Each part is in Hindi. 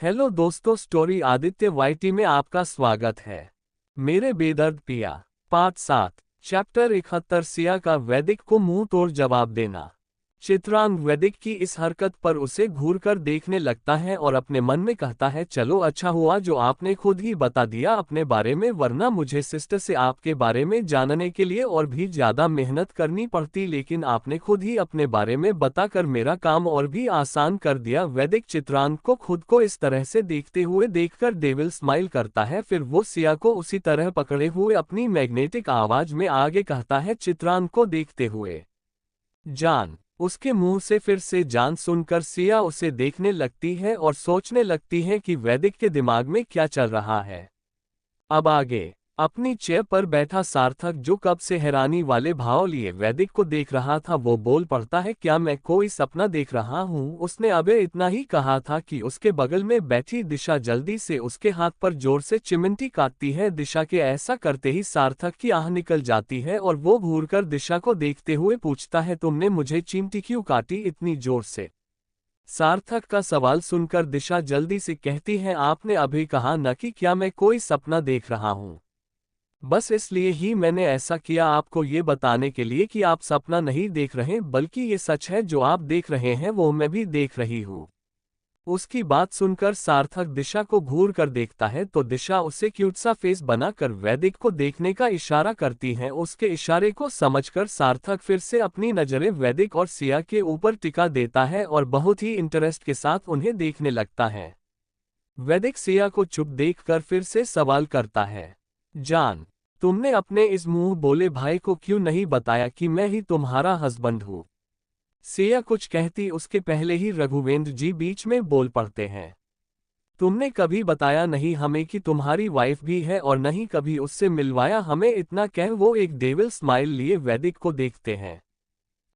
हेलो दोस्तों, स्टोरी आदित्य वाईटी में आपका स्वागत है। मेरे बेदर्द पिया पार्ट 7 चैप्टर 71 सिया का वैदिक को मुंह तोड़ जवाब देना। चित्रांग वैदिक की इस हरकत पर उसे घूरकर देखने लगता है और अपने मन में कहता है, चलो अच्छा हुआ जो आपने खुद ही बता दिया अपने बारे में, वरना मुझे सिस्टर से आपके बारे में जानने के लिए और भी ज्यादा मेहनत करनी पड़ती, लेकिन आपने खुद ही अपने बारे में बताकर मेरा काम और भी आसान कर दिया। वैदिक चित्रांग को खुद को इस तरह से देखते हुए देखकर डेविल स्माइल करता है, फिर वो सिया को उसी तरह पकड़े हुए अपनी मैग्नेटिक आवाज में आगे कहता है, चित्रांग को देखते हुए जान। उसके मुंह से फिर से जान सुनकर सिया उसे देखने लगती है और सोचने लगती है कि वैदिक के दिमाग में क्या चल रहा है। अब आगे अपनी चेयर पर बैठा सार्थक, जो कब से हैरानी वाले भाव लिए वैदिक को देख रहा था, वो बोल पड़ता है, क्या मैं कोई सपना देख रहा हूँ? उसने अबे इतना ही कहा था कि उसके बगल में बैठी दिशा जल्दी से उसके हाथ पर जोर से चिमटी काटती है। दिशा के ऐसा करते ही सार्थक की आह निकल जाती है और वो घूरकर दिशा को देखते हुए पूछता है, तुमने मुझे चिमटी क्यों काटी इतनी जोर से? सार्थक का सवाल सुनकर दिशा जल्दी से कहती है, आपने अभी कहा न कि क्या मैं कोई सपना देख रहा हूँ। बस इसलिए ही मैंने ऐसा किया, आपको ये बताने के लिए कि आप सपना नहीं देख रहे, बल्कि ये सच है, जो आप देख रहे हैं वो मैं भी देख रही हूँ। उसकी बात सुनकर सार्थक दिशा को घूर कर देखता है तो दिशा उसे क्यूट सा फेस बनाकर वैदिक को देखने का इशारा करती है। उसके इशारे को समझकर सार्थक फिर से अपनी नजरें वैदिक और सिया के ऊपर टिका देता है और बहुत ही इंटरेस्ट के साथ उन्हें देखने लगता है। वैदिक सिया को चुप देखकर फिर से सवाल करता है, जान, तुमने अपने इस मुंह बोले भाई को क्यों नहीं बताया कि मैं ही तुम्हारा हस्बैंड हूं? सिया कुछ कहती उसके पहले ही रघुवेंद्र जी बीच में बोल पड़ते हैं, तुमने कभी बताया नहीं हमें कि तुम्हारी वाइफ भी है और नहीं कभी उससे मिलवाया हमें। इतना कह वो एक डेविल स्माइल लिए वैदिक को देखते हैं।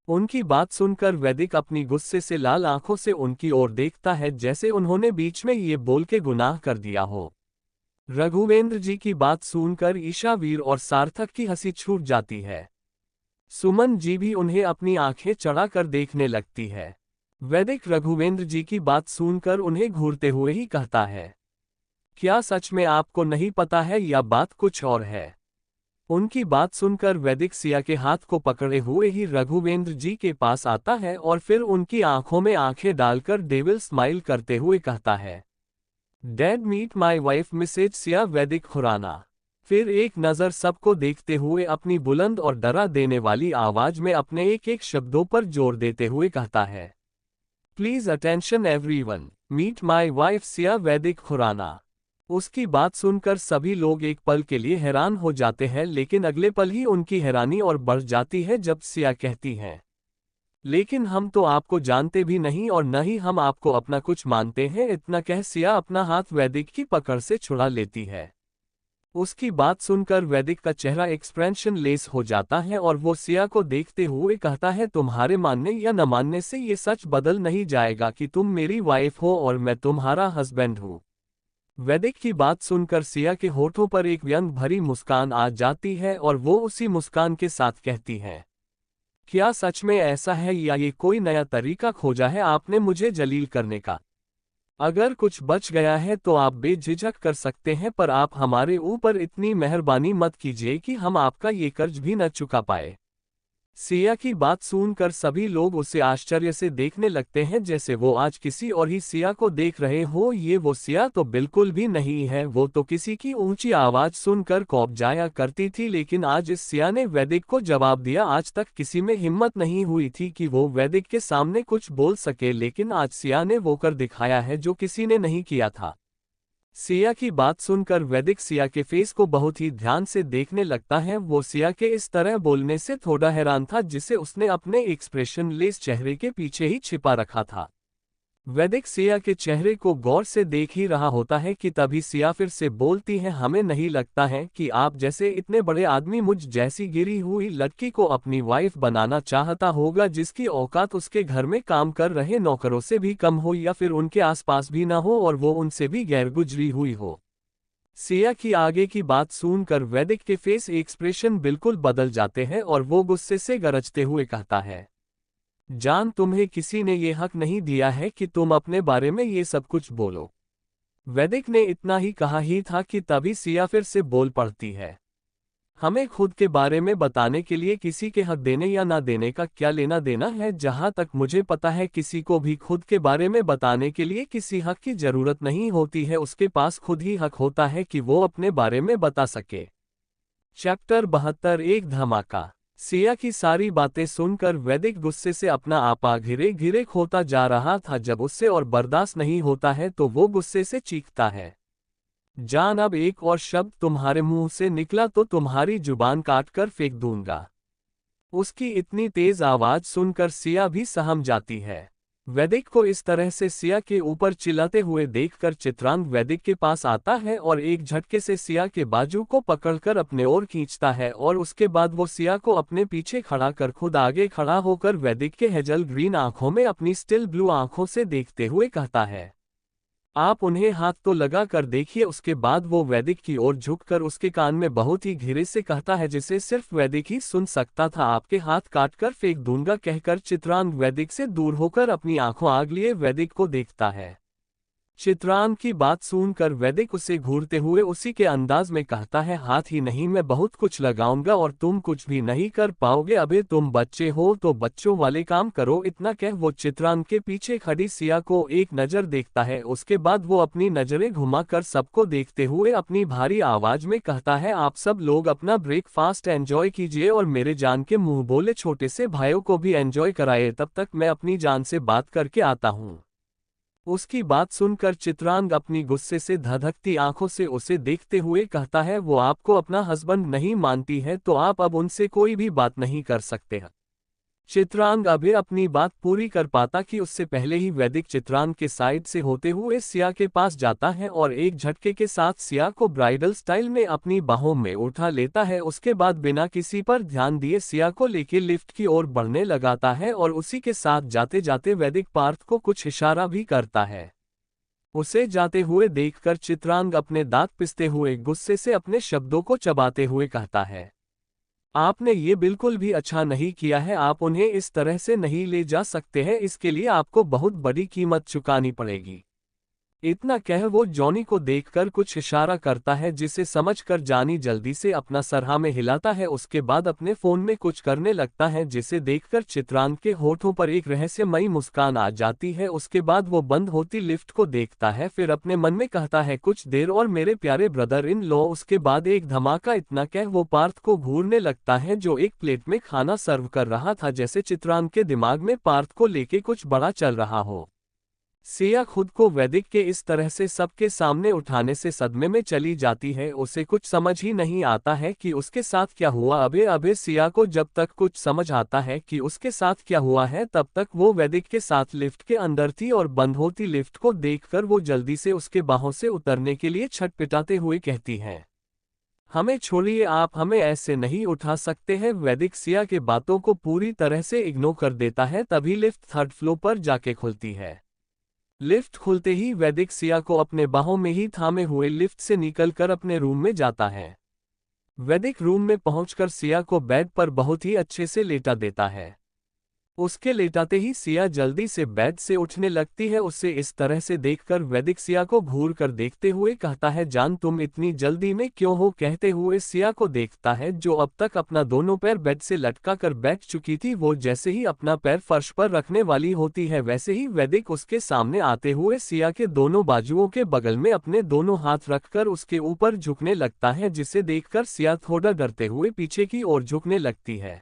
उनकी बात सुनकर वैदिक अपनी गुस्से से लाल आंखों से उनकी ओर देखता है, जैसे उन्होंने बीच में ये बोल के गुनाह कर दिया हो। रघुवेंद्र जी की बात सुनकर ईशावीर और सार्थक की हंसी छूट जाती है। सुमन जी भी उन्हें अपनी आंखें चढ़ाकर देखने लगती है। वैदिक रघुवेंद्र जी की बात सुनकर उन्हें घूरते हुए ही कहता है, क्या सच में आपको नहीं पता है या बात कुछ और है? उनकी बात सुनकर वैदिक सिया के हाथ को पकड़े हुए ही रघुवेंद्र जी के पास आता है और फिर उनकी आंखों में आंखें डालकर डेविल स्माइल करते हुए कहता है, dad meet my wife Mrs Siya Vaidik Khurana. फिर एक नज़र सबको देखते हुए अपनी बुलंद और डरा देने वाली आवाज में अपने एक एक शब्दों पर जोर देते हुए कहता है, please attention everyone, meet my wife Siya Vaidik Khurana. उसकी बात सुनकर सभी लोग एक पल के लिए हैरान हो जाते हैं, लेकिन अगले पल ही उनकी हैरानी और बढ़ जाती है जब सिया कहती हैं, लेकिन हम तो आपको जानते भी नहीं और न ही हम आपको अपना कुछ मानते हैं। इतना कह सिया अपना हाथ वैदिक की पकड़ से छुड़ा लेती है। उसकी बात सुनकर वैदिक का चेहरा एक्सप्रेशन लेस हो जाता है और वो सिया को देखते हुए कहता है, तुम्हारे मानने या न मानने से ये सच बदल नहीं जाएगा कि तुम मेरी वाइफ हो और मैं तुम्हारा हस्बैंड हूँ। वैदिक की बात सुनकर सिया के होठों पर एक व्यंग भरी मुस्कान आ जाती है और वो उसी मुस्कान के साथ कहती है, क्या सच में ऐसा है या ये कोई नया तरीका खोजा है आपने मुझे जलील करने का? अगर कुछ बच गया है तो आप बेझिझक कर सकते हैं, पर आप हमारे ऊपर इतनी मेहरबानी मत कीजिए कि हम आपका ये कर्ज भी न चुका पाए। सिया की बात सुनकर सभी लोग उसे आश्चर्य से देखने लगते हैं, जैसे वो आज किसी और ही सिया को देख रहे हो। ये वो सिया तो बिल्कुल भी नहीं है, वो तो किसी की ऊंची आवाज सुनकर कौप जाया करती थी, लेकिन आज इस सिया ने वैदिक को जवाब दिया। आज तक किसी में हिम्मत नहीं हुई थी कि वो वैदिक के सामने कुछ बोल सके, लेकिन आज सिया ने वो कर दिखाया है जो किसी ने नहीं किया था। सिया की बात सुनकर वैदिक सिया के फेस को बहुत ही ध्यान से देखने लगता है। वो सिया के इस तरह बोलने से थोड़ा हैरान था, जिसे उसने अपने एक्सप्रेशन लेस चेहरे के पीछे ही छिपा रखा था। वैदिक सिया के चेहरे को गौर से देख ही रहा होता है कि तभी सिया फिर से बोलती है, हमें नहीं लगता है कि आप जैसे इतने बड़े आदमी मुझ जैसी गिरी हुई लड़की को अपनी वाइफ बनाना चाहता होगा, जिसकी औकात उसके घर में काम कर रहे नौकरों से भी कम हो या फिर उनके आसपास भी ना हो और वो उनसे भी गैर गुजरी हुई हो। सिया की आगे की बात सुनकर वैदिक के फेस एक्सप्रेशन बिल्कुल बदल जाते हैं और वो गुस्से से गरजते हुए कहता है, जान, तुम्हें किसी ने ये हक नहीं दिया है कि तुम अपने बारे में ये सब कुछ बोलो। वैदिक ने इतना ही कहा ही था कि तभी सिया फिर से बोल पड़ती है। हमें खुद के बारे में बताने के लिए किसी के हक देने या ना देने का क्या लेना देना है। जहां तक मुझे पता है किसी को भी खुद के बारे में बताने के लिए किसी हक की जरूरत नहीं होती है, उसके पास खुद ही हक होता है कि वो अपने बारे में बता सके। चैप्टर 72 एक धमाका। सिया की सारी बातें सुनकर वैदिक गुस्से से अपना आपा घिरे घिरे खोता जा रहा था। जब उससे और बर्दाश्त नहीं होता है तो वो गुस्से से चीखता है, जान अब एक और शब्द तुम्हारे मुंह से निकला तो तुम्हारी जुबान काट कर फेंक दूंगा। उसकी इतनी तेज आवाज सुनकर सिया भी सहम जाती है। वैदिक को इस तरह से सिया के ऊपर चिल्लाते हुए देखकर चित्रांग वैदिक के पास आता है और एक झटके से सिया के बाजू को पकड़कर अपने ओर खींचता है और उसके बाद वो सिया को अपने पीछे खड़ा कर खुद आगे खड़ा होकर वैदिक के हेजल ग्रीन आंखों में अपनी स्टिल ब्लू आंखों से देखते हुए कहता है, आप उन्हें हाथ तो लगा कर देखिए। उसके बाद वो वैदिक की ओर झुककर उसके कान में बहुत ही धीरे से कहता है, जिसे सिर्फ वैदिक ही सुन सकता था, आपके हाथ काटकर फेंक दूंगा। कहकर चित्रांग वैदिक से दूर होकर अपनी आंखों आग लिए वैदिक को देखता है। चित्रांग की बात सुनकर वैदिक उसे घूरते हुए उसी के अंदाज में कहता है, हाथ ही नहीं मैं बहुत कुछ लगाऊंगा और तुम कुछ भी नहीं कर पाओगे। अबे तुम बच्चे हो तो बच्चों वाले काम करो। इतना कह वो चित्रांग के पीछे खड़ी सिया को एक नजर देखता है। उसके बाद वो अपनी नजरें घुमाकर सबको देखते हुए अपनी भारी आवाज में कहता है, आप सब लोग अपना ब्रेकफास्ट एंजॉय कीजिए और मेरे जान के मुंह बोले छोटे से भाइयों को भी एंजॉय कराए। तब तक मैं अपनी जान से बात करके आता हूँ। उसकी बात सुनकर चित्रांग अपनी गुस्से से धधकती आंखों से उसे देखते हुए कहता है, वो आपको अपना हस्बैंड नहीं मानती है तो आप अब उनसे कोई भी बात नहीं कर सकते हैं। चित्रांग अभी अपनी बात पूरी कर पाता कि उससे पहले ही वैदिक चित्रांग के साइड से होते हुए सिया के पास जाता है और एक झटके के साथ सिया को ब्राइडल स्टाइल में अपनी बाहों में उठा लेता है। उसके बाद बिना किसी पर ध्यान दिए सिया को लेकर लिफ्ट की ओर बढ़ने लगाता है और उसी के साथ जाते जाते वैदिक पार्थ को कुछ इशारा भी करता है। उसे जाते हुए देखकर चित्रांग अपने दांत पिसते हुए गुस्से से अपने शब्दों को चबाते हुए कहता है, आपने ये बिल्कुल भी अच्छा नहीं किया है। आप उन्हें इस तरह से नहीं ले जा सकते हैं, इसके लिए आपको बहुत बड़ी कीमत चुकानी पड़ेगी। इतना कह वो जॉनी को देखकर कुछ इशारा करता है, जिसे समझकर जॉनी जल्दी से अपना सर हाँ में हिलाता है। उसके बाद अपने फोन में कुछ करने लगता है, जिसे देखकर चित्रांग के होठों पर एक रहस्यमयी मुस्कान आ जाती है। उसके बाद वो बंद होती लिफ्ट को देखता है, फिर अपने मन में कहता है, कुछ देर और मेरे प्यारे ब्रदर इन लॉ। उसके बाद एक धमाका। इतना कह वो पार्थ को घूरने लगता है, जो एक प्लेट में खाना सर्व कर रहा था, जैसे चित्रांग के दिमाग में पार्थ को लेके कुछ बड़ा चल रहा हो। सिया खुद को वैदिक के इस तरह से सबके सामने उठाने से सदमे में चली जाती है। उसे कुछ समझ ही नहीं आता है कि उसके साथ क्या हुआ। अबे सिया को जब तक कुछ समझ आता है कि उसके साथ क्या हुआ है, तब तक वो वैदिक के साथ लिफ्ट के अंदर थी और बंद होती लिफ्ट को देखकर वो जल्दी से उसके बाहों से उतरने के लिए छटपटाते हुए कहती है, हमें छोड़िए, आप हमें ऐसे नहीं उठा सकते हैं। वैदिक सिया के बातों को पूरी तरह से इग्नोर कर देता है। तभी लिफ्ट थर्ड फ्लोर पर जाके खुलती है। लिफ्ट खुलते ही वैदिक सिया को अपने बाहों में ही थामे हुए लिफ्ट से निकलकर अपने रूम में जाता है। वैदिक रूम में पहुंचकर सिया को बेड पर बहुत ही अच्छे से लेटा देता है। उसके लेटाते ही सिया जल्दी से बेड से उठने लगती है। उसे इस तरह से देखकर वैदिक सिया को घूर कर देखते हुए कहता है, जान तुम इतनी जल्दी में क्यों हो। कहते हुए सिया को देखता है, जो अब तक अपना दोनों पैर बेड से लटका कर बैठ चुकी थी। वो जैसे ही अपना पैर फर्श पर रखने वाली होती है, वैसे ही वैदिक उसके सामने आते हुए सिया के दोनों बाजुओं के बगल में अपने दोनों हाथ रखकर उसके ऊपर झुकने लगता है, जिसे देखकर सिया थोड़ा डरते हुए पीछे की ओर झुकने लगती है।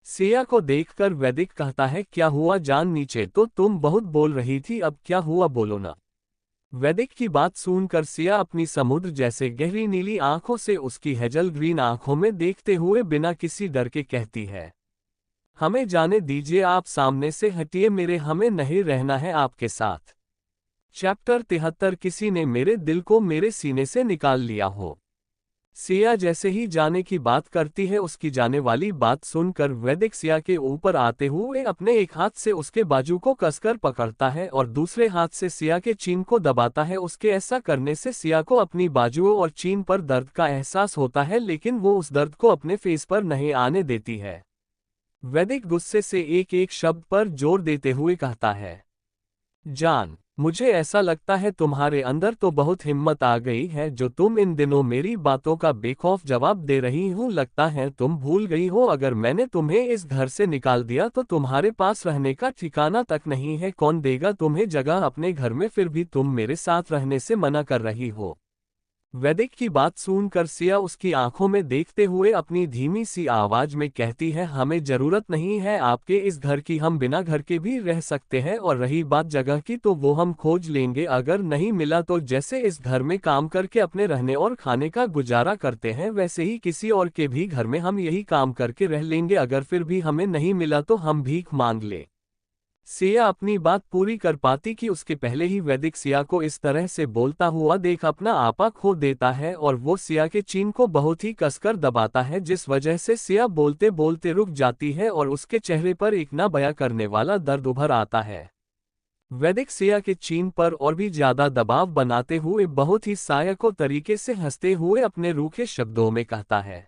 सिया को देखकर वैदिक कहता है, क्या हुआ जान, नीचे तो तुम बहुत बोल रही थी, अब क्या हुआ बोलो ना। वैदिक की बात सुनकर सिया अपनी समुद्र जैसे गहरी नीली आंखों से उसकी हेजल ग्रीन आंखों में देखते हुए बिना किसी डर के कहती है, हमें जाने दीजिए, आप सामने से हटिए, मेरे हमें नहीं रहना है आपके साथ। चैप्टर 73 किसी ने मेरे दिल को मेरे सीने से निकाल लिया हो। सिया जैसे ही जाने की बात करती है, उसकी जाने वाली बात सुनकर वैदिक सिया के ऊपर आते हुए अपने एक हाथ से उसके बाजू को कसकर पकड़ता है और दूसरे हाथ से सिया के चीन को दबाता है। उसके ऐसा करने से सिया को अपनी बाजुओं और चीन पर दर्द का एहसास होता है, लेकिन वो उस दर्द को अपने फेस पर नहीं आने देती है। वैदिक गुस्से से एक एक शब्द पर जोर देते हुए कहता है, जान मुझे ऐसा लगता है तुम्हारे अंदर तो बहुत हिम्मत आ गई है जो तुम इन दिनों मेरी बातों का बेखौफ जवाब दे रही हूँ। लगता है तुम भूल गई हो अगर मैंने तुम्हें इस घर से निकाल दिया तो तुम्हारे पास रहने का ठिकाना तक नहीं है। कौन देगा तुम्हें जगह अपने घर में, फिर भी तुम मेरे साथ रहने से मना कर रही हो। वैदिक की बात सुनकर सिया उसकी आंखों में देखते हुए अपनी धीमी सी आवाज में कहती है, हमें जरूरत नहीं है आपके इस घर की, हम बिना घर के भी रह सकते हैं। और रही बात जगह की तो वो हम खोज लेंगे, अगर नहीं मिला तो जैसे इस घर में काम करके अपने रहने और खाने का गुजारा करते हैं वैसे ही किसी और के भी घर में हम यही काम करके रह लेंगे। अगर फिर भी हमें नहीं मिला तो हम भीख मांग ले। सिया अपनी बात पूरी कर पाती कि उसके पहले ही वैदिक सिया को इस तरह से बोलता हुआ देख अपना आपा खो देता है और वो सिया के चीन को बहुत ही कसकर दबाता है, जिस वजह से सिया बोलते बोलते रुक जाती है और उसके चेहरे पर एक ना बयां करने वाला दर्द उभर आता है। वैदिक सिया के चीन पर और भी ज्यादा दबाव बनाते हुए बहुत ही सहायक तरीके से हंसते हुए अपने रूखे शब्दों में कहता है,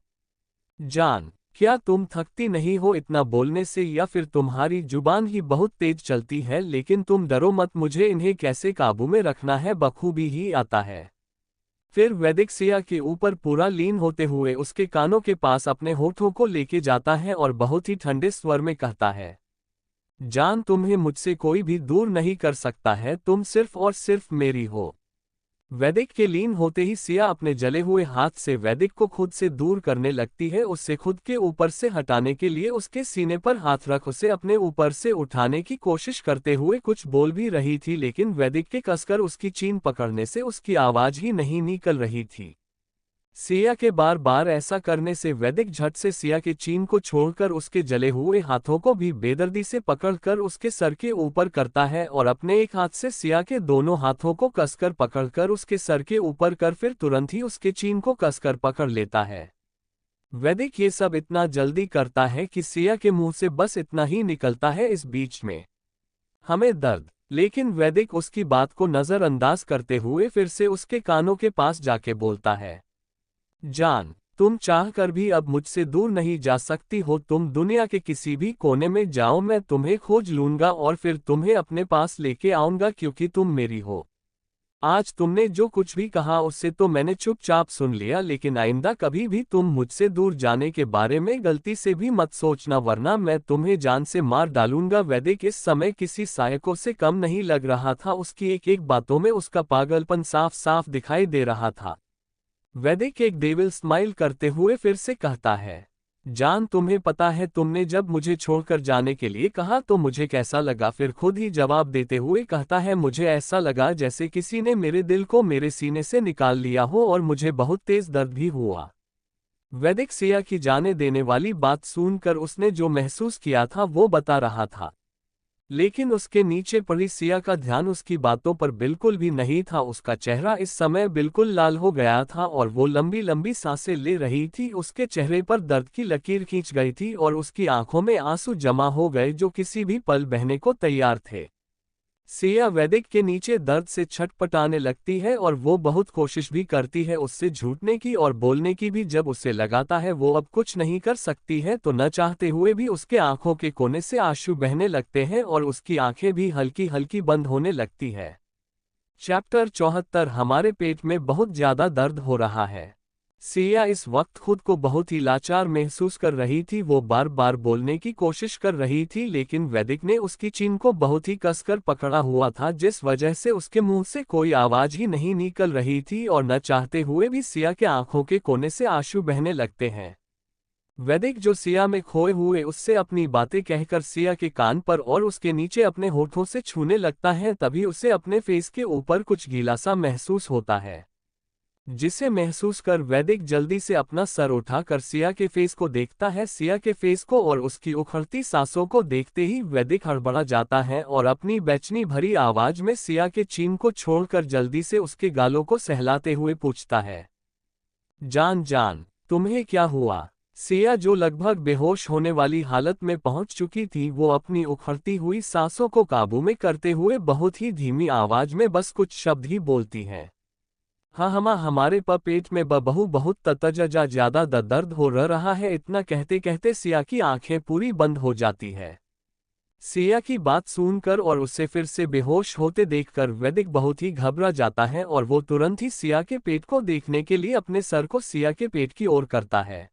जान, क्या तुम थकती नहीं हो इतना बोलने से, या फिर तुम्हारी जुबान ही बहुत तेज चलती है? लेकिन तुम डरो मत, मुझे इन्हें कैसे काबू में रखना है बखूबी ही आता है। फिर वैदिक सिया के ऊपर पूरा लीन होते हुए उसके कानों के पास अपने होठों को लेके जाता है और बहुत ही ठंडे स्वर में कहता है, जान, तुम्हें मुझसे कोई भी दूर नहीं कर सकता है, तुम सिर्फ और सिर्फ मेरी हो। वैदिक के लीन होते ही सिया अपने जले हुए हाथ से वैदिक को खुद से दूर करने लगती है। उससे खुद के ऊपर से हटाने के लिए उसके सीने पर हाथ रख उसे अपने ऊपर से उठाने की कोशिश करते हुए कुछ बोल भी रही थी, लेकिन वैदिक के कसकर उसकी चीन पकड़ने से उसकी आवाज ही नहीं निकल रही थी। सिया के बार बार ऐसा करने से वैदिक झट से सिया के चीन को छोड़कर उसके जले हुए हाथों को भी बेदर्दी से पकड़कर उसके सर के ऊपर करता है और अपने एक हाथ से सिया के दोनों हाथों को कसकर पकड़कर उसके सर के ऊपर कर फिर तुरंत ही उसके चीन को कसकर पकड़ लेता है। वैदिक ये सब इतना जल्दी करता है कि सिया के मुंह से बस इतना ही निकलता है, इस बीच में हमें दर्द। लेकिन वैदिक उसकी बात को नजरअंदाज करते हुए फिर से उसके कानों के पास जाके बोलता है, जान, तुम चाहकर भी अब मुझसे दूर नहीं जा सकती हो। तुम दुनिया के किसी भी कोने में जाओ, मैं तुम्हें खोज लूंगा और फिर तुम्हें अपने पास लेके आऊंगा, क्योंकि तुम मेरी हो। आज तुमने जो कुछ भी कहा उससे तो मैंने चुपचाप सुन लिया, लेकिन आइंदा कभी भी तुम मुझसे दूर जाने के बारे में गलती से भी मत सोचना, वरना मैं तुम्हें जान से मार डालूंगा। वैदिक इस समय किसी सहायकों से कम नहीं लग रहा था, उसकी एक एक बातों में उसका पागलपन साफ साफ दिखाई दे रहा था। वैदिक एक डेविल स्माइल करते हुए फिर से कहता है, जान, तुम्हें पता है तुमने जब मुझे छोड़कर जाने के लिए कहा तो मुझे कैसा लगा? फिर खुद ही जवाब देते हुए कहता है, मुझे ऐसा लगा जैसे किसी ने मेरे दिल को मेरे सीने से निकाल लिया हो और मुझे बहुत तेज दर्द भी हुआ। वैदिक सिया की जाने देने वाली बात सुनकर उसने जो महसूस किया था वो बता रहा था, लेकिन उसके नीचे पड़ी सिया का ध्यान उसकी बातों पर बिल्कुल भी नहीं था। उसका चेहरा इस समय बिल्कुल लाल हो गया था और वो लंबी लंबी सांसें ले रही थी। उसके चेहरे पर दर्द की लकीर खींच गई थी और उसकी आंखों में आंसू जमा हो गए जो किसी भी पल बहने को तैयार थे। सिया वैदिक के नीचे दर्द से छटपटाने लगती है और वो बहुत कोशिश भी करती है उससे झूठने की और बोलने की भी। जब उसे लगाता है वो अब कुछ नहीं कर सकती है तो न चाहते हुए भी उसके आंखों के कोने से आंसू बहने लगते हैं और उसकी आंखें भी हल्की हल्की बंद होने लगती है। चैप्टर 74 हमारे पेट में बहुत ज्यादा दर्द हो रहा है। सिया इस वक्त खुद को बहुत ही लाचार महसूस कर रही थी। वो बार बार बोलने की कोशिश कर रही थी, लेकिन वैदिक ने उसकी चीन को बहुत ही कसकर पकड़ा हुआ था, जिस वजह से उसके मुंह से कोई आवाज ही नहीं निकल रही थी और न चाहते हुए भी सिया के आंखों के कोने से आंसू बहने लगते हैं। वैदिक जो सिया में खोए हुए उससे अपनी बातें कहकर सिया के कान पर और उसके नीचे अपने होठों से छूने लगता है, तभी उसे अपने फेस के ऊपर कुछ गीला सा महसूस होता है, जिसे महसूस कर वैदिक जल्दी से अपना सर उठाकर सिया के फेस को देखता है। सिया के फेस को और उसकी उखड़ती सांसों को देखते ही वैदिक हड़बड़ा जाता है और अपनी बेचनी भरी आवाज में सिया के चीन को छोड़कर जल्दी से उसके गालों को सहलाते हुए पूछता है, जान, जान, तुम्हें क्या हुआ? सिया जो लगभग बेहोश होने वाली हालत में पहुंच चुकी थी, वो अपनी उखड़ती हुई सांसों को काबू में करते हुए बहुत ही धीमी आवाज में बस कुछ शब्द ही बोलती है, हाँ हमारे पेट में बहू बहुत ततजजा ज्यादा दर्द हो रहा है। इतना कहते कहते सिया की आंखें पूरी बंद हो जाती है। सिया की बात सुनकर और उसे फिर से बेहोश होते देखकर वैदिक बहुत ही घबरा जाता है और वो तुरंत ही सिया के पेट को देखने के लिए अपने सर को सिया के पेट की ओर करता है।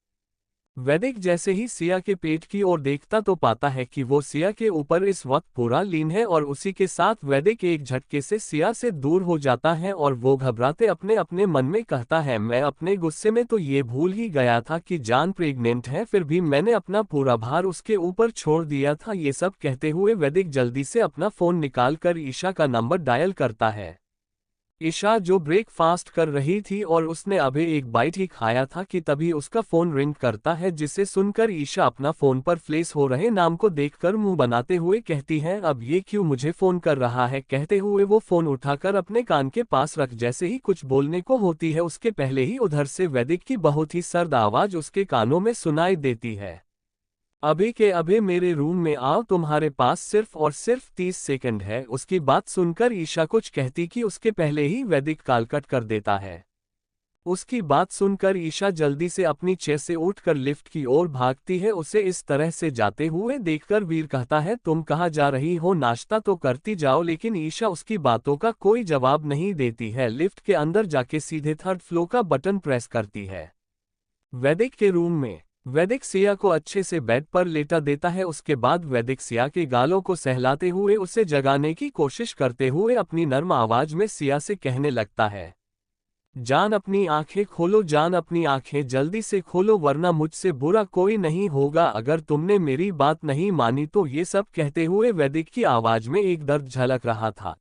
वैदिक जैसे ही सिया के पेट की ओर देखता तो पाता है कि वो सिया के ऊपर इस वक्त पूरा लीन है और उसी के साथ वैदिक एक झटके से सिया से दूर हो जाता है और वो घबराते अपने अपने मन में कहता है, मैं अपने गुस्से में तो ये भूल ही गया था कि जान प्रेग्नेंट है, फिर भी मैंने अपना पूरा भार उसके ऊपर छोड़ दिया था। ये सब कहते हुए वैदिक जल्दी से अपना फोन निकाल कर ईशा का नंबर डायल करता है। ईशा जो ब्रेकफास्ट कर रही थी और उसने अभी एक बाइट ही खाया था कि तभी उसका फोन रिंग करता है, जिसे सुनकर ईशा अपना फोन पर फ्लेश हो रहे नाम को देखकर मुंह बनाते हुए कहती है, अब ये क्यों मुझे फोन कर रहा है। कहते हुए वो फोन उठाकर अपने कान के पास रख जैसे ही कुछ बोलने को होती है उसके पहले ही उधर से वैदिक की बहुत ही सर्द आवाज उसके कानों में सुनाई देती है, अभी के अभी मेरे रूम में आओ, तुम्हारे पास सिर्फ और सिर्फ 30 सेकंड है। उसकी बात सुनकर ईशा कुछ कहती कि उसके पहले ही वैदिक कॉल कट कर देता है। उसकी बात सुनकर ईशा जल्दी से अपनी चेयर से उठकर लिफ्ट की ओर भागती है। उसे इस तरह से जाते हुए देखकर वीर कहता है, तुम कहाँ जा रही हो, नाश्ता तो करती जाओ। लेकिन ईशा उसकी बातों का कोई जवाब नहीं देती है। लिफ्ट के अंदर जाके सीधे 3rd फ्लोर का बटन प्रेस करती है। वैदिक के रूम में वैदिक सिया को अच्छे से बेड पर लेटा देता है। उसके बाद वैदिक सिया के गालों को सहलाते हुए उसे जगाने की कोशिश करते हुए अपनी नर्म आवाज में सिया से कहने लगता है, जान अपनी आंखें खोलो, जान अपनी आंखें जल्दी से खोलो, वरना मुझसे बुरा कोई नहीं होगा अगर तुमने मेरी बात नहीं मानी तो। ये सब कहते हुए वैदिक की आवाज में एक दर्द झलक रहा था।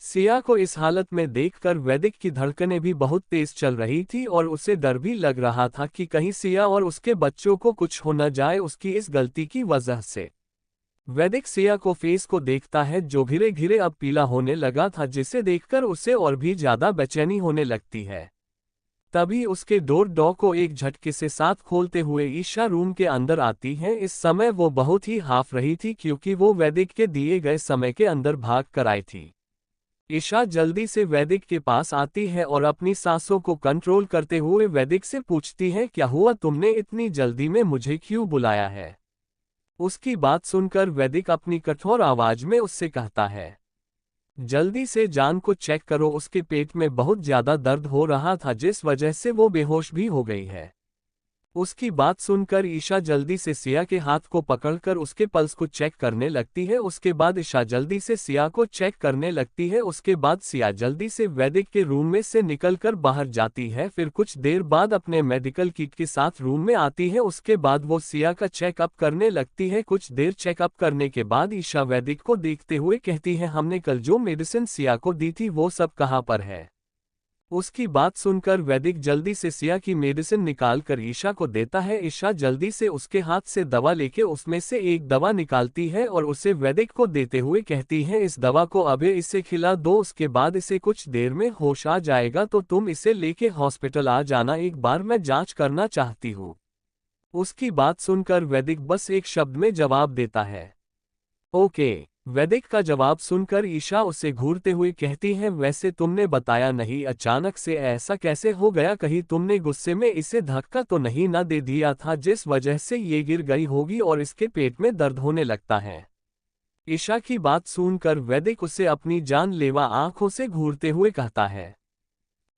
सिया को इस हालत में देखकर वैदिक की धड़कनें भी बहुत तेज चल रही थी और उसे डर भी लग रहा था कि कहीं सिया और उसके बच्चों को कुछ हो न जाए उसकी इस गलती की वजह से। वैदिक सिया को फेस को देखता है जो धीरे धीरे अब पीला होने लगा था, जिसे देखकर उसे और भी ज्यादा बेचैनी होने लगती है। तभी उसके डोर को एक झटके से साथ खोलते हुए ईशा रूम के अंदर आती है। इस समय वो बहुत ही हाफ रही थी क्योंकि वो वैदिक के दिए गए समय के अंदर भाग कर आई थी। ईशा जल्दी से वैदिक के पास आती है और अपनी सांसों को कंट्रोल करते हुए वैदिक से पूछती है, क्या हुआ, तुमने इतनी जल्दी में मुझे क्यों बुलाया है। उसकी बात सुनकर वैदिक अपनी कठोर आवाज में उससे कहता है, जल्दी से जान को चेक करो, उसके पेट में बहुत ज्यादा दर्द हो रहा था जिस वजह से वो बेहोश भी हो गई है। उसकी बात सुनकर ईशा जल्दी से सिया के हाथ को पकड़कर उसके पल्स को चेक करने लगती है। उसके बाद ईशा जल्दी से सिया को चेक करने लगती है। उसके बाद सिया जल्दी से वैदिक के रूम में से निकलकर बाहर जाती है। फिर कुछ देर बाद अपने मेडिकल किट के साथ रूम में आती है। उसके बाद वो सिया का चेकअप करने लगती है। कुछ देर चेकअप करने के बाद ईशा वैदिक को देखते हुए कहती है, हमने कल जो मेडिसिन सिया को दी थी वो सब कहाँ पर है। उसकी बात सुनकर वैदिक जल्दी से सिया की मेडिसिन निकाल कर ईशा को देता है। ईशा जल्दी से उसके हाथ से दवा लेके उसमें से एक दवा निकालती है और उसे वैदिक को देते हुए कहती है, इस दवा को अभी इसे खिला दो, उसके बाद इसे कुछ देर में होश आ जाएगा तो तुम इसे लेके हॉस्पिटल आ जाना, एक बार मैं जांच करना चाहती हूँ। उसकी बात सुनकर वैदिक बस एक शब्द में जवाब देता है, ओके। वैदिक का जवाब सुनकर ईशा उसे घूरते हुए कहती है, वैसे तुमने बताया नहीं, अचानक से ऐसा कैसे हो गया, कहीं तुमने गुस्से में इसे धक्का तो नहीं ना दे दिया था जिस वजह से ये गिर गई होगी और इसके पेट में दर्द होने लगता है। ईशा की बात सुनकर वैदिक उसे अपनी जानलेवा आंखों से घूरते हुए कहता है,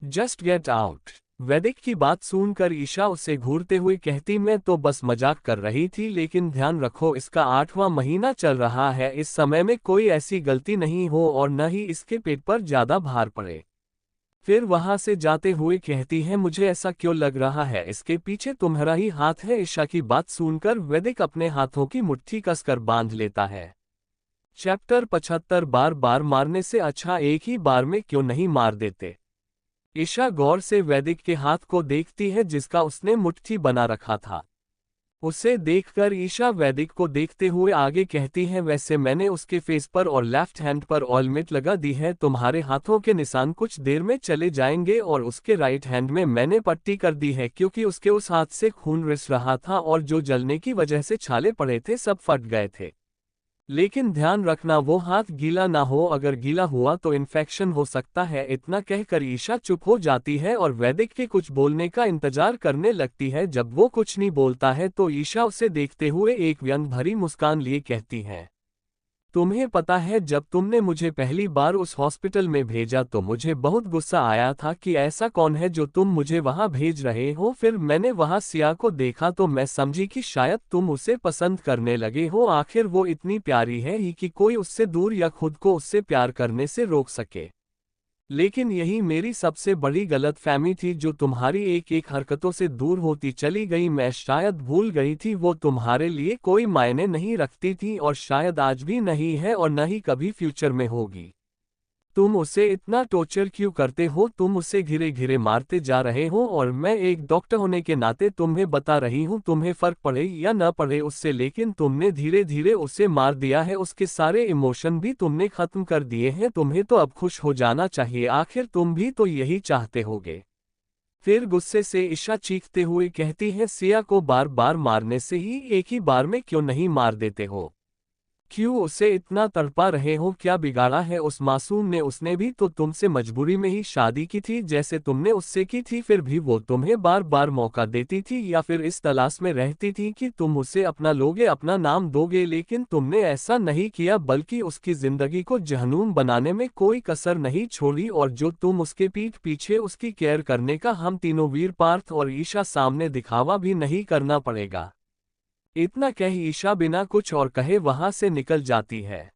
जस्ट गेट आउट। वैदिक की बात सुनकर ईशा उसे घूरते हुए कहती, मैं तो बस मजाक कर रही थी, लेकिन ध्यान रखो इसका 8वां महीना चल रहा है, इस समय में कोई ऐसी गलती नहीं हो और न ही इसके पेट पर ज्यादा भार पड़े। फिर वहां से जाते हुए कहती है, मुझे ऐसा क्यों लग रहा है इसके पीछे तुम्हारा ही हाथ है। ईशा की बात सुनकर वैदिक अपने हाथों की मुट्ठी कसकर बांध लेता है। चैप्टर 75 बार बार मारने से अच्छा एक ही बार में क्यों नहीं मार देते। ईशा गौर से वैदिक के हाथ को देखती है जिसका उसने मुट्ठी बना रखा था। उसे देखकर ईशा वैदिक को देखते हुए आगे कहती है, वैसे मैंने उसके फेस पर और लेफ्ट हैंड पर ऑलमेट लगा दी है, तुम्हारे हाथों के निशान कुछ देर में चले जाएंगे और उसके राइट हैंड में मैंने पट्टी कर दी है क्योंकि उसके उस हाथ से खून रिस रहा था और जो जलने की वजह से छाले पड़े थे सब फट गए थे। लेकिन ध्यान रखना वो हाथ गीला ना हो, अगर गीला हुआ तो इन्फेक्शन हो सकता है। इतना कहकर ईशा चुप हो जाती है और वैदिक के कुछ बोलने का इंतजार करने लगती है। जब वो कुछ नहीं बोलता है तो ईशा उसे देखते हुए एक व्यंग भरी मुस्कान लिए कहती है, तुम्हें पता है जब तुमने मुझे पहली बार उस हॉस्पिटल में भेजा तो मुझे बहुत गुस्सा आया था कि ऐसा कौन है जो तुम मुझे वहां भेज रहे हो। फिर मैंने वहां सिया को देखा तो मैं समझी कि शायद तुम उसे पसंद करने लगे हो। आखिर वो इतनी प्यारी है ही कि कोई उससे दूर या खुद को उससे प्यार करने से रोक सके। लेकिन यही मेरी सबसे बड़ी गलतफहमी थी जो तुम्हारी एक एक हरकतों से दूर होती चली गई। मैं शायद भूल गई थी वो तुम्हारे लिए कोई मायने नहीं रखती थी और शायद आज भी नहीं है और न ही कभी फ्यूचर में होगी। तुम उसे इतना टॉर्चर क्यों करते हो? तुम उसे घिरे घिरे मारते जा रहे हो और मैं एक डॉक्टर होने के नाते तुम्हें बता रही हूँ, तुम्हें फर्क पड़े या न पड़े उससे, लेकिन तुमने धीरे धीरे उसे मार दिया है। उसके सारे इमोशन भी तुमने खत्म कर दिए हैं। तुम्हें तो अब खुश हो जाना चाहिए, आखिर तुम भी तो यही चाहते होगे। फिर गुस्से से ईशा चीखते हुए कहती है, सिया को बार बार मारने से ही एक ही बार में क्यों नहीं मार देते हो? क्यों उसे इतना तड़पा रहे हो? क्या बिगाड़ा है उस मासूम ने? उसने भी तो तुमसे मजबूरी में ही शादी की थी जैसे तुमने उससे की थी। फिर भी वो तुम्हें बार बार मौका देती थी या फिर इस तलाश में रहती थी कि तुम उसे अपना लोगे, अपना नाम दोगे। लेकिन तुमने ऐसा नहीं किया बल्कि उसकी जिंदगी को जहन्नुम बनाने में कोई कसर नहीं छोड़ी। और जो तुम उसके पीठ पीछे उसकी केयर करने का हम तीनों वीर पार्थ और ईशा सामने दिखावा भी नहीं करना पड़ेगा। इतना कह ईशा बिना कुछ और कहे वहां से निकल जाती है।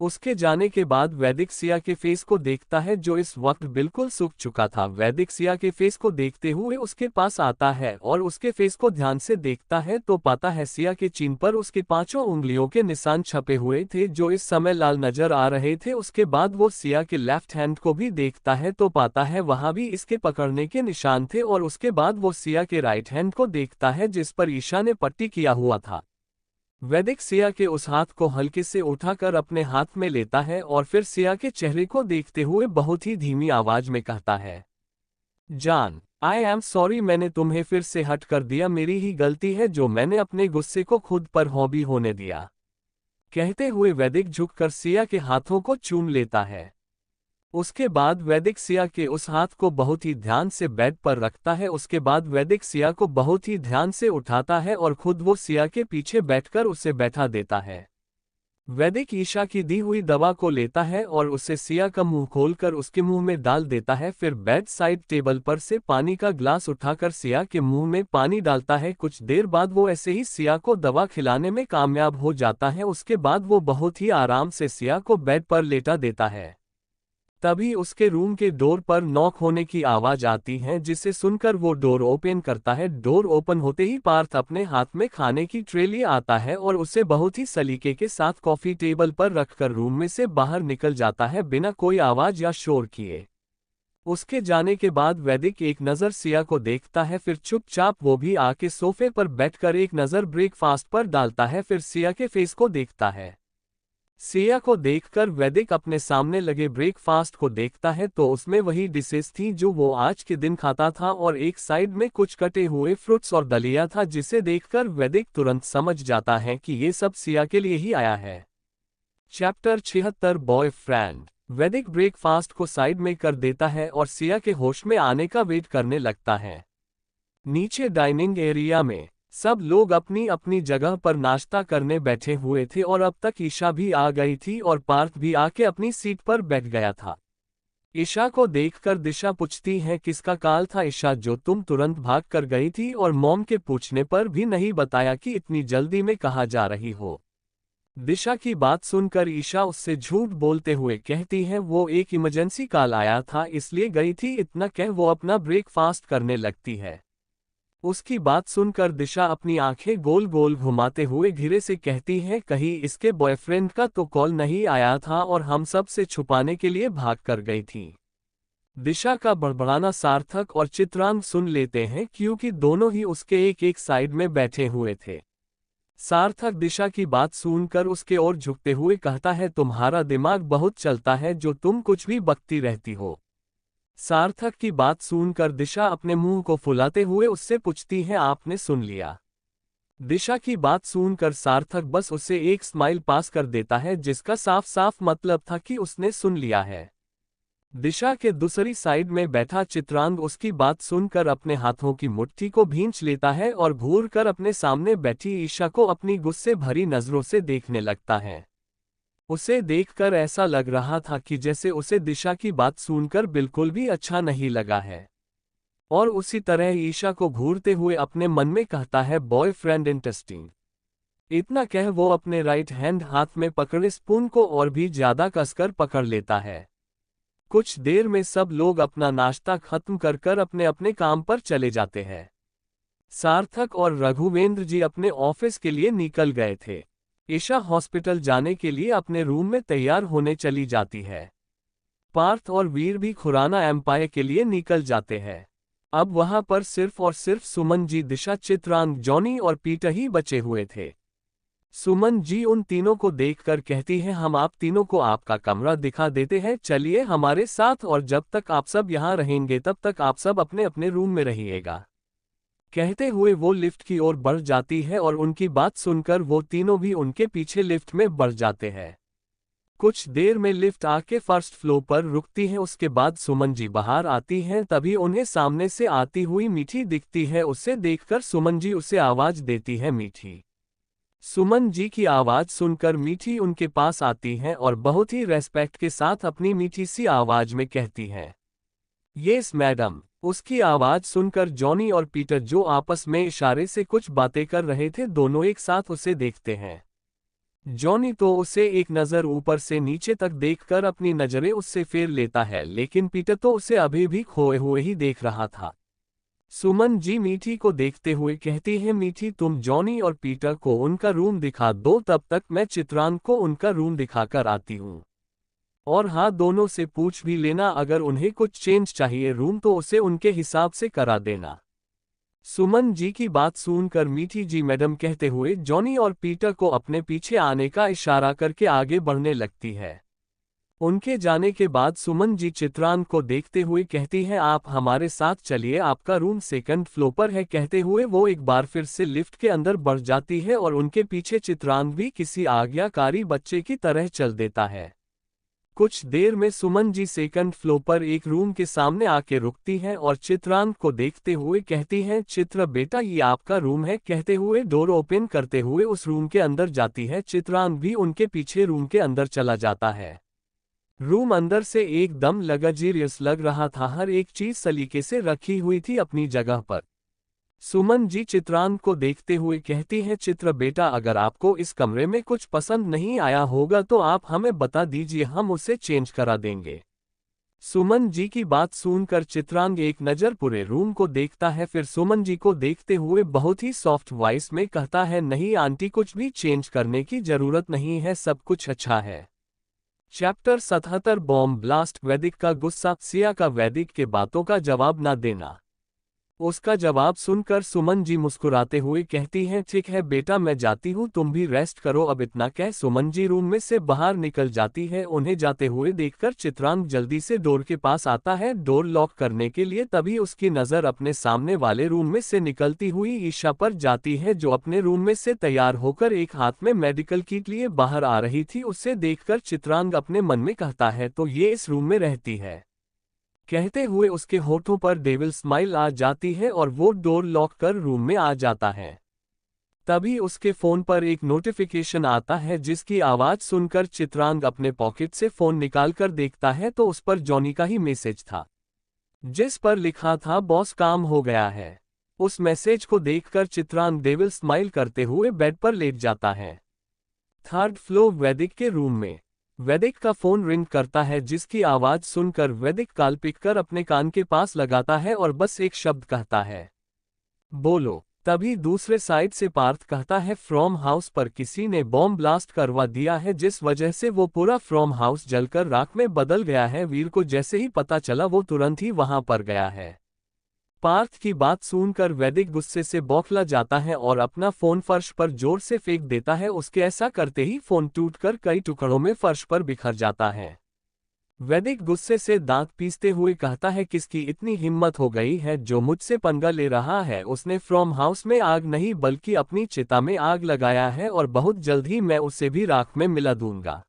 उसके जाने के बाद वैदिक सिया के फेस को देखता है जो इस वक्त बिल्कुल सूख चुका था। वैदिक सिया के फेस को देखते हुए उसके पास आता है और उसके फेस को ध्यान से देखता है तो पाता है सिया के चिन पर उसके 5 उंगलियों के निशान छपे हुए थे जो इस समय लाल नजर आ रहे थे। उसके बाद वो सिया के लेफ्ट हैंड को भी देखता है तो पाता है वहां भी इसके पकड़ने के निशान थे। और उसके बाद वो सिया के राइट हैंड को देखता है जिस पर ईशा ने पट्टी किया हुआ था। वैदिक सिया के उस हाथ को हल्के से उठाकर अपने हाथ में लेता है और फिर सिया के चेहरे को देखते हुए बहुत ही धीमी आवाज में कहता है, जान, आई एम सॉरी, मैंने तुम्हें फिर से हट कर दिया। मेरी ही गलती है जो मैंने अपने गुस्से को खुद पर हावी होने दिया। कहते हुए वैदिक झुककर सिया के हाथों को चूम लेता है। उसके बाद वैदिक सिया के उस हाथ को बहुत ही ध्यान से बेड पर रखता है। उसके बाद वैदिक सिया को बहुत ही ध्यान से उठाता है और खुद वो सिया के पीछे बैठकर उसे बैठा देता है। वैदिक ईशा की दी हुई दवा को लेता है और उसे सिया का मुंह खोलकर उसके मुंह में डाल देता है। फिर बेड साइड टेबल पर से पानी का ग्लास उठाकर सिया के मुंह में पानी डालता है। कुछ देर बाद वो ऐसे ही सिया को दवा खिलाने में कामयाब हो जाता है। उसके बाद वो बहुत ही आराम से सिया को बेड पर लेटा देता है। तभी उसके रूम के डोर पर नॉक होने की आवाज आती है जिसे सुनकर वो डोर ओपन करता है। डोर ओपन होते ही पार्थ अपने हाथ में खाने की ट्रे लिए आता है और उसे बहुत ही सलीके के साथ कॉफी टेबल पर रखकर रूम में से बाहर निकल जाता है बिना कोई आवाज या शोर किए। उसके जाने के बाद वैदिक एक नज़र सिया को देखता है, फिर चुपचाप वो भी आके सोफे पर बैठकर एक नज़र ब्रेकफास्ट पर डालता है। फिर सिया के फेस को देखता है। सिया को देखकर वैदिक अपने सामने लगे ब्रेकफास्ट को देखता है तो उसमें वही डिशेस थी जो वो आज के दिन खाता था और एक साइड में कुछ कटे हुए फ्रूट्स और दलिया था जिसे देखकर वैदिक तुरंत समझ जाता है कि ये सब सिया के लिए ही आया है। Chapter 76 boyfriend. वैदिक ब्रेकफास्ट को साइड में कर देता है और सिया के होश में आने का वेट करने लगता है। नीचे डाइनिंग एरिया में सब लोग अपनी अपनी जगह पर नाश्ता करने बैठे हुए थे और अब तक ईशा भी आ गई थी और पार्थ भी आके अपनी सीट पर बैठ गया था। ईशा को देखकर दिशा पूछती है, किसका कॉल था ईशा जो तुम तुरंत भाग कर गई थी और मॉम के पूछने पर भी नहीं बताया कि इतनी जल्दी में कहाँ जा रही हो? दिशा की बात सुनकर ईशा उससे झूठ बोलते हुए कहती है, वो एक इमरजेंसी कॉल आया था इसलिए गई थी। इतना कह वो अपना ब्रेकफास्ट करने लगती है। उसकी बात सुनकर दिशा अपनी आंखें गोल गोल घुमाते हुए धीरे से कहती है, कहीं इसके बॉयफ्रेंड का तो कॉल नहीं आया था और हम सब से छुपाने के लिए भाग कर गई थी। दिशा का बड़बड़ाना सार्थक और चित्रांग सुन लेते हैं क्योंकि दोनों ही उसके एक एक साइड में बैठे हुए थे। सार्थक दिशा की बात सुनकर उसके ओर झुकते हुए कहता है, तुम्हारा दिमाग बहुत चलता है जो तुम कुछ भी बकती रहती हो। सार्थक की बात सुनकर दिशा अपने मुंह को फुलाते हुए उससे पूछती है, आपने सुन लिया? दिशा की बात सुनकर सार्थक बस उसे एक स्माइल पास कर देता है जिसका साफ साफ मतलब था कि उसने सुन लिया है। दिशा के दूसरी साइड में बैठा चित्रांग उसकी बात सुनकर अपने हाथों की मुट्ठी को भींच लेता है और घूर कर अपने सामने बैठी ईशा को अपनी गुस्से भरी नजरों से देखने लगता है। उसे देखकर ऐसा लग रहा था कि जैसे उसे दिशा की बात सुनकर बिल्कुल भी अच्छा नहीं लगा है। और उसी तरह ईशा को घूरते हुए अपने मन में कहता है, बॉयफ्रेंड इंटरेस्टिंग। इतना कह वो अपने राइट हैंड हाथ में पकड़े स्पून को और भी ज्यादा कसकर पकड़ लेता है। कुछ देर में सब लोग अपना नाश्ता खत्म कर कर अपने अपने काम पर चले जाते हैं। सार्थक और रघुवेंद्र जी अपने ऑफिस के लिए निकल गए थे। ईशा हॉस्पिटल जाने के लिए अपने रूम में तैयार होने चली जाती है। पार्थ और वीर भी खुराना एम्पायर के लिए निकल जाते हैं। अब वहां पर सिर्फ और सिर्फ सुमन जी, दिशा, चित्रांग, जॉनी और पीटर ही बचे हुए थे। सुमन जी उन तीनों को देखकर कहती है, हम आप तीनों को आपका कमरा दिखा देते हैं, चलिए हमारे साथ, और जब तक आप सब यहाँ रहेंगे तब तक आप सब अपने अपने रूम में रहिएगा। कहते हुए वो लिफ्ट की ओर बढ़ जाती है और उनकी बात सुनकर वो तीनों भी उनके पीछे लिफ्ट में बढ़ जाते हैं। कुछ देर में लिफ्ट आके फर्स्ट फ्लोर पर रुकती है। उसके बाद सुमन जी बाहर आती हैं, तभी उन्हें सामने से आती हुई मीठी दिखती है। उसे देखकर सुमन जी उसे आवाज देती है, मीठी। सुमन जी की आवाज सुनकर मीठी उनके पास आती हैं और बहुत ही रेस्पेक्ट के साथ अपनी मीठी सी आवाज में कहती हैं, यस मैडम। उसकी आवाज सुनकर जॉनी और पीटर, जो आपस में इशारे से कुछ बातें कर रहे थे, दोनों एक साथ उसे देखते हैं। जॉनी तो उसे एक नज़र ऊपर से नीचे तक देखकर अपनी नज़रें उससे फेर लेता है, लेकिन पीटर तो उसे अभी भी खोए हुए ही देख रहा था। सुमन जी मीठी को देखते हुए कहती है, मीठी तुम जॉनी और पीटर को उनका रूम दिखा दो, तब तक मैं चित्रांग को उनका रूम दिखाकर आती हूँ। और हाँ, दोनों से पूछ भी लेना, अगर उन्हें कुछ चेंज चाहिए रूम तो उसे उनके हिसाब से करा देना। सुमन जी की बात सुनकर मीठी जी मैडम कहते हुए जॉनी और पीटर को अपने पीछे आने का इशारा करके आगे बढ़ने लगती है। उनके जाने के बाद सुमन जी चित्रांग को देखते हुए कहती है, आप हमारे साथ चलिए, आपका रूम सेकंड फ्लोर पर है। कहते हुए वो एक बार फिर से लिफ्ट के अंदर बढ़ जाती है और उनके पीछे चित्रांग भी किसी आज्ञाकारी बच्चे की तरह चल देता है। कुछ देर में सुमन जी सेकंड फ्लोर पर एक रूम के सामने आके रुकती हैं और चित्रांग को देखते हुए कहती हैं, चित्र बेटा ये आपका रूम है। कहते हुए डोर ओपन करते हुए उस रूम के अंदर जाती है। चित्रांग भी उनके पीछे रूम के अंदर चला जाता है। रूम अंदर से एकदम लग्जरियस लग रहा था, हर एक चीज सलीके से रखी हुई थी अपनी जगह पर। सुमन जी चित्रांग को देखते हुए कहती हैं, चित्र बेटा अगर आपको इस कमरे में कुछ पसंद नहीं आया होगा तो आप हमें बता दीजिए, हम उसे चेंज करा देंगे। सुमन जी की बात सुनकर चित्रांग एक नज़र पूरे रूम को देखता है, फिर सुमन जी को देखते हुए बहुत ही सॉफ्ट वॉइस में कहता है, नहीं आंटी, कुछ भी चेंज करने की जरूरत नहीं है, सब कुछ अच्छा है। Chapter 77 bomb blast. वैदिक का गुस्सा। सिया का वैदिक के बातों का जवाब न देना। उसका जवाब सुनकर सुमन जी मुस्कुराते हुए कहती हैं, ठीक है बेटा, मैं जाती हूँ, तुम भी रेस्ट करो। अब इतना कह सुमन जी रूम में से बाहर निकल जाती है। उन्हें जाते हुए देखकर चित्रांग जल्दी से डोर के पास आता है डोर लॉक करने के लिए, तभी उसकी नज़र अपने सामने वाले रूम में से निकलती हुई ईशा पर जाती है, जो अपने रूम में से तैयार होकर एक हाथ में मेडिकल किट लिए बाहर आ रही थी। उसे देखकर चित्रांग अपने मन में कहता है, तो ये इस रूम में रहती है। कहते हुए उसके होठों पर डेविल स्माइल आ जाती है और वो डोर लॉक कर रूम में आ जाता है। तभी उसके फोन पर एक नोटिफिकेशन आता है, जिसकी आवाज सुनकर चित्रांग अपने पॉकेट से फोन निकालकर देखता है तो उस पर जॉनी का ही मैसेज था, जिस पर लिखा था, बॉस काम हो गया है। उस मैसेज को देखकर चित्रांग डेविल स्माइल करते हुए बेड पर लेट जाता है। थर्ड फ्लोर वैदिक के रूम में वैदिक का फोन रिंग करता है, जिसकी आवाज सुनकर वैदिक कॉल पिक कर अपने कान के पास लगाता है और बस एक शब्द कहता है, बोलो। तभी दूसरे साइड से पार्थ कहता है, फ्रॉम हाउस पर किसी ने बॉम्ब ब्लास्ट करवा दिया है, जिस वजह से वो पूरा फ्रॉम हाउस जलकर राख में बदल गया है। वीर को जैसे ही पता चला वो तुरंत ही वहां पर गया है। पार्थ की बात सुनकर वैदिक गुस्से से बौखला जाता है और अपना फोन फर्श पर जोर से फेंक देता है। उसके ऐसा करते ही फोन टूटकर कई टुकड़ों में फर्श पर बिखर जाता है। वैदिक गुस्से से दांत पीसते हुए कहता है, किसकी इतनी हिम्मत हो गई है जो मुझसे पंगा ले रहा है। उसने फ्रॉम हाउस में आग नहीं बल्कि अपनी चिता में आग लगाया है और बहुत जल्द ही मैं उसे भी राख में मिला दूंगा।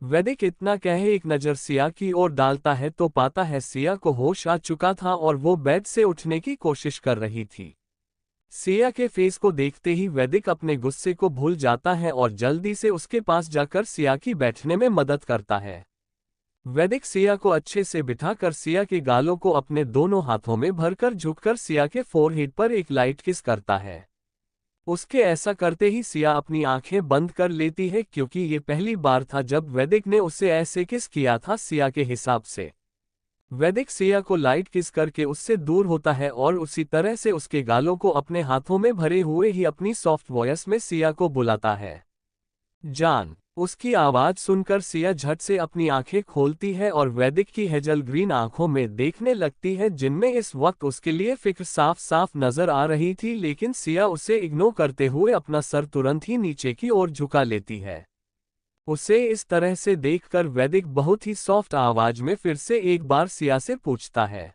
वैदिक इतना कहे एक नज़र सिया की ओर डालता है तो पाता है सिया को होश आ चुका था और वो बेड से उठने की कोशिश कर रही थी। सिया के फेस को देखते ही वैदिक अपने गुस्से को भूल जाता है और जल्दी से उसके पास जाकर सिया की बैठने में मदद करता है। वैदिक सिया को अच्छे से बिठाकर सिया के गालों को अपने दोनों हाथों में भरकर झुककर सिया के फोरहेड पर एक लाइट किस करता है। उसके ऐसा करते ही सिया अपनी आंखें बंद कर लेती है क्योंकि ये पहली बार था जब वैदिक ने उसे ऐसे किस किया था। सिया के हिसाब से वैदिक सिया को लाइट किस करके उससे दूर होता है और उसी तरह से उसके गालों को अपने हाथों में भरे हुए ही अपनी सॉफ्ट वॉइस में सिया को बुलाता है। जान। उसकी आवाज सुनकर सिया झट से अपनी आंखें खोलती है और वैदिक की हेजल ग्रीन आंखों में देखने लगती है जिनमें इस वक्त उसके लिए फिक्र साफ साफ नजर आ रही थी, लेकिन सिया उसे इग्नोर करते हुए अपना सर तुरंत ही नीचे की ओर झुका लेती है। उसे इस तरह से देखकर वैदिक बहुत ही सॉफ्ट आवाज में फिर से एक बार सिया से पूछता है,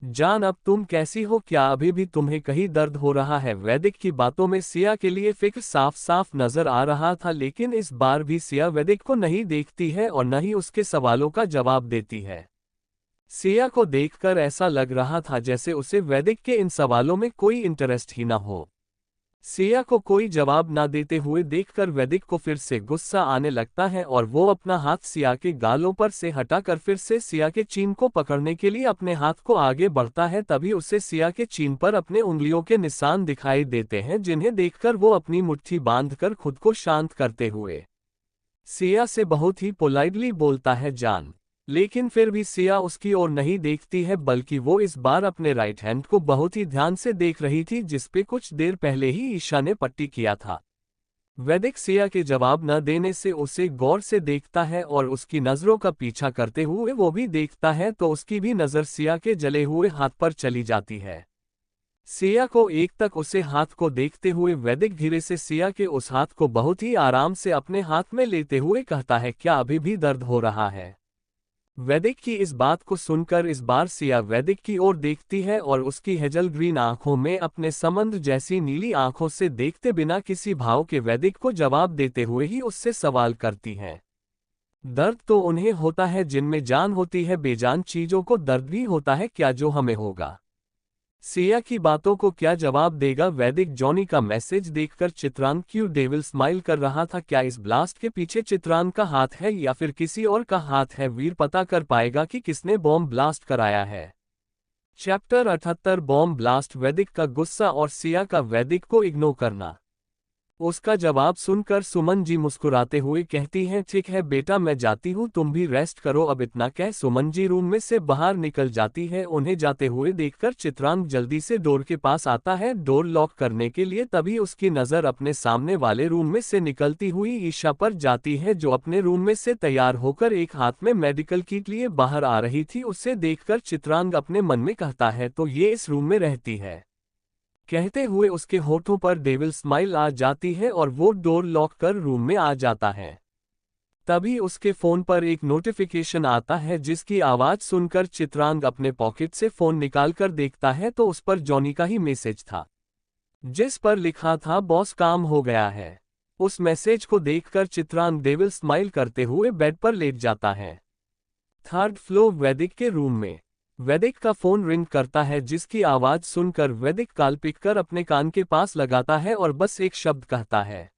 जान अब तुम कैसी हो, क्या अभी भी तुम्हें कहीं दर्द हो रहा है। वैदिक की बातों में सिया के लिए फिक्र साफ साफ नजर आ रहा था, लेकिन इस बार भी सिया वैदिक को नहीं देखती है और न ही उसके सवालों का जवाब देती है। सिया को देखकर ऐसा लग रहा था जैसे उसे वैदिक के इन सवालों में कोई इंटरेस्ट ही न हो। सिया को कोई जवाब ना देते हुए देखकर वैदिक को फिर से गुस्सा आने लगता है और वो अपना हाथ सिया के गालों पर से हटाकर फिर से सिया के चीन को पकड़ने के लिए अपने हाथ को आगे बढ़ता है। तभी उसे सिया के चीन पर अपने उंगलियों के निशान दिखाई देते हैं, जिन्हें देखकर वो अपनी मुट्ठी बांधकर खुद को शांत करते हुए सिया से बहुत ही पोलाइटली बोलता है, जान। लेकिन फिर भी सिया उसकी ओर नहीं देखती है, बल्कि वो इस बार अपने राइट हैंड को बहुत ही ध्यान से देख रही थी जिसपे कुछ देर पहले ही ईशा ने पट्टी किया था। वैदिक सिया के जवाब न देने से उसे गौर से देखता है और उसकी नजरों का पीछा करते हुए वो भी देखता है तो उसकी भी नजर सिया के जले हुए हाथ पर चली जाती है। सिया को एक तक उसे हाथ को देखते हुए वैदिक धीरे से सिया के उस हाथ को बहुत ही आराम से अपने हाथ में लेते हुए कहता है, क्या अभी भी दर्द हो रहा है। वैदिक की इस बात को सुनकर इस बार सिया वैदिक की ओर देखती है और उसकी हेजल ग्रीन आंखों में अपने समंदर जैसी नीली आंखों से देखते बिना किसी भाव के वैदिक को जवाब देते हुए ही उससे सवाल करती है। दर्द तो उन्हें होता है जिनमें जान होती है, बेजान चीजों को दर्द भी होता है क्या जो हमें होगा। सिया की बातों को क्या जवाब देगा वैदिक। जॉनी का मैसेज देखकर चित्रांग क्यों डेविल स्माइल कर रहा था। क्या इस ब्लास्ट के पीछे चित्रांग का हाथ है या फिर किसी और का हाथ है। वीर पता कर पाएगा कि किसने बॉम्ब ब्लास्ट कराया है। Chapter 78 bomb blast. वैदिक का गुस्सा और सिया का वैदिक को इग्नोर करना। उसका जवाब सुनकर सुमन जी मुस्कुराते हुए कहती हैं, ठीक है बेटा मैं जाती हूँ, तुम भी रेस्ट करो। अब इतना कह सुमन जी रूम में से बाहर निकल जाती है। उन्हें जाते हुए देखकर चित्रांग जल्दी से डोर के पास आता है डोर लॉक करने के लिए। तभी उसकी नज़र अपने सामने वाले रूम में से निकलती हुई ईशा पर जाती है जो अपने रूम में से तैयार होकर एक हाथ में मेडिकल किट लिए बाहर आ रही थी। उसे देखकर चित्रांग अपने मन में कहता है, तो ये इस रूम में रहती है। कहते हुए उसके होठों पर डेविल स्माइल आ जाती है और वो डोर लॉक कर रूम में आ जाता है। तभी उसके फोन पर एक नोटिफिकेशन आता है जिसकी आवाज सुनकर चित्रांग अपने पॉकेट से फोन निकालकर देखता है तो उस पर जॉनी का ही मैसेज था जिस पर लिखा था, बॉस काम हो गया है। उस मैसेज को देखकर चित्रांग डेविल स्माइल करते हुए बेड पर लेट जाता है। थर्ड फ्लोर वैदिक के रूम में वैदिक का फोन रिंग करता है जिसकी आवाज सुनकर वैदिक कॉल पिक कर अपने कान के पास लगाता है और बस एक शब्द कहता है,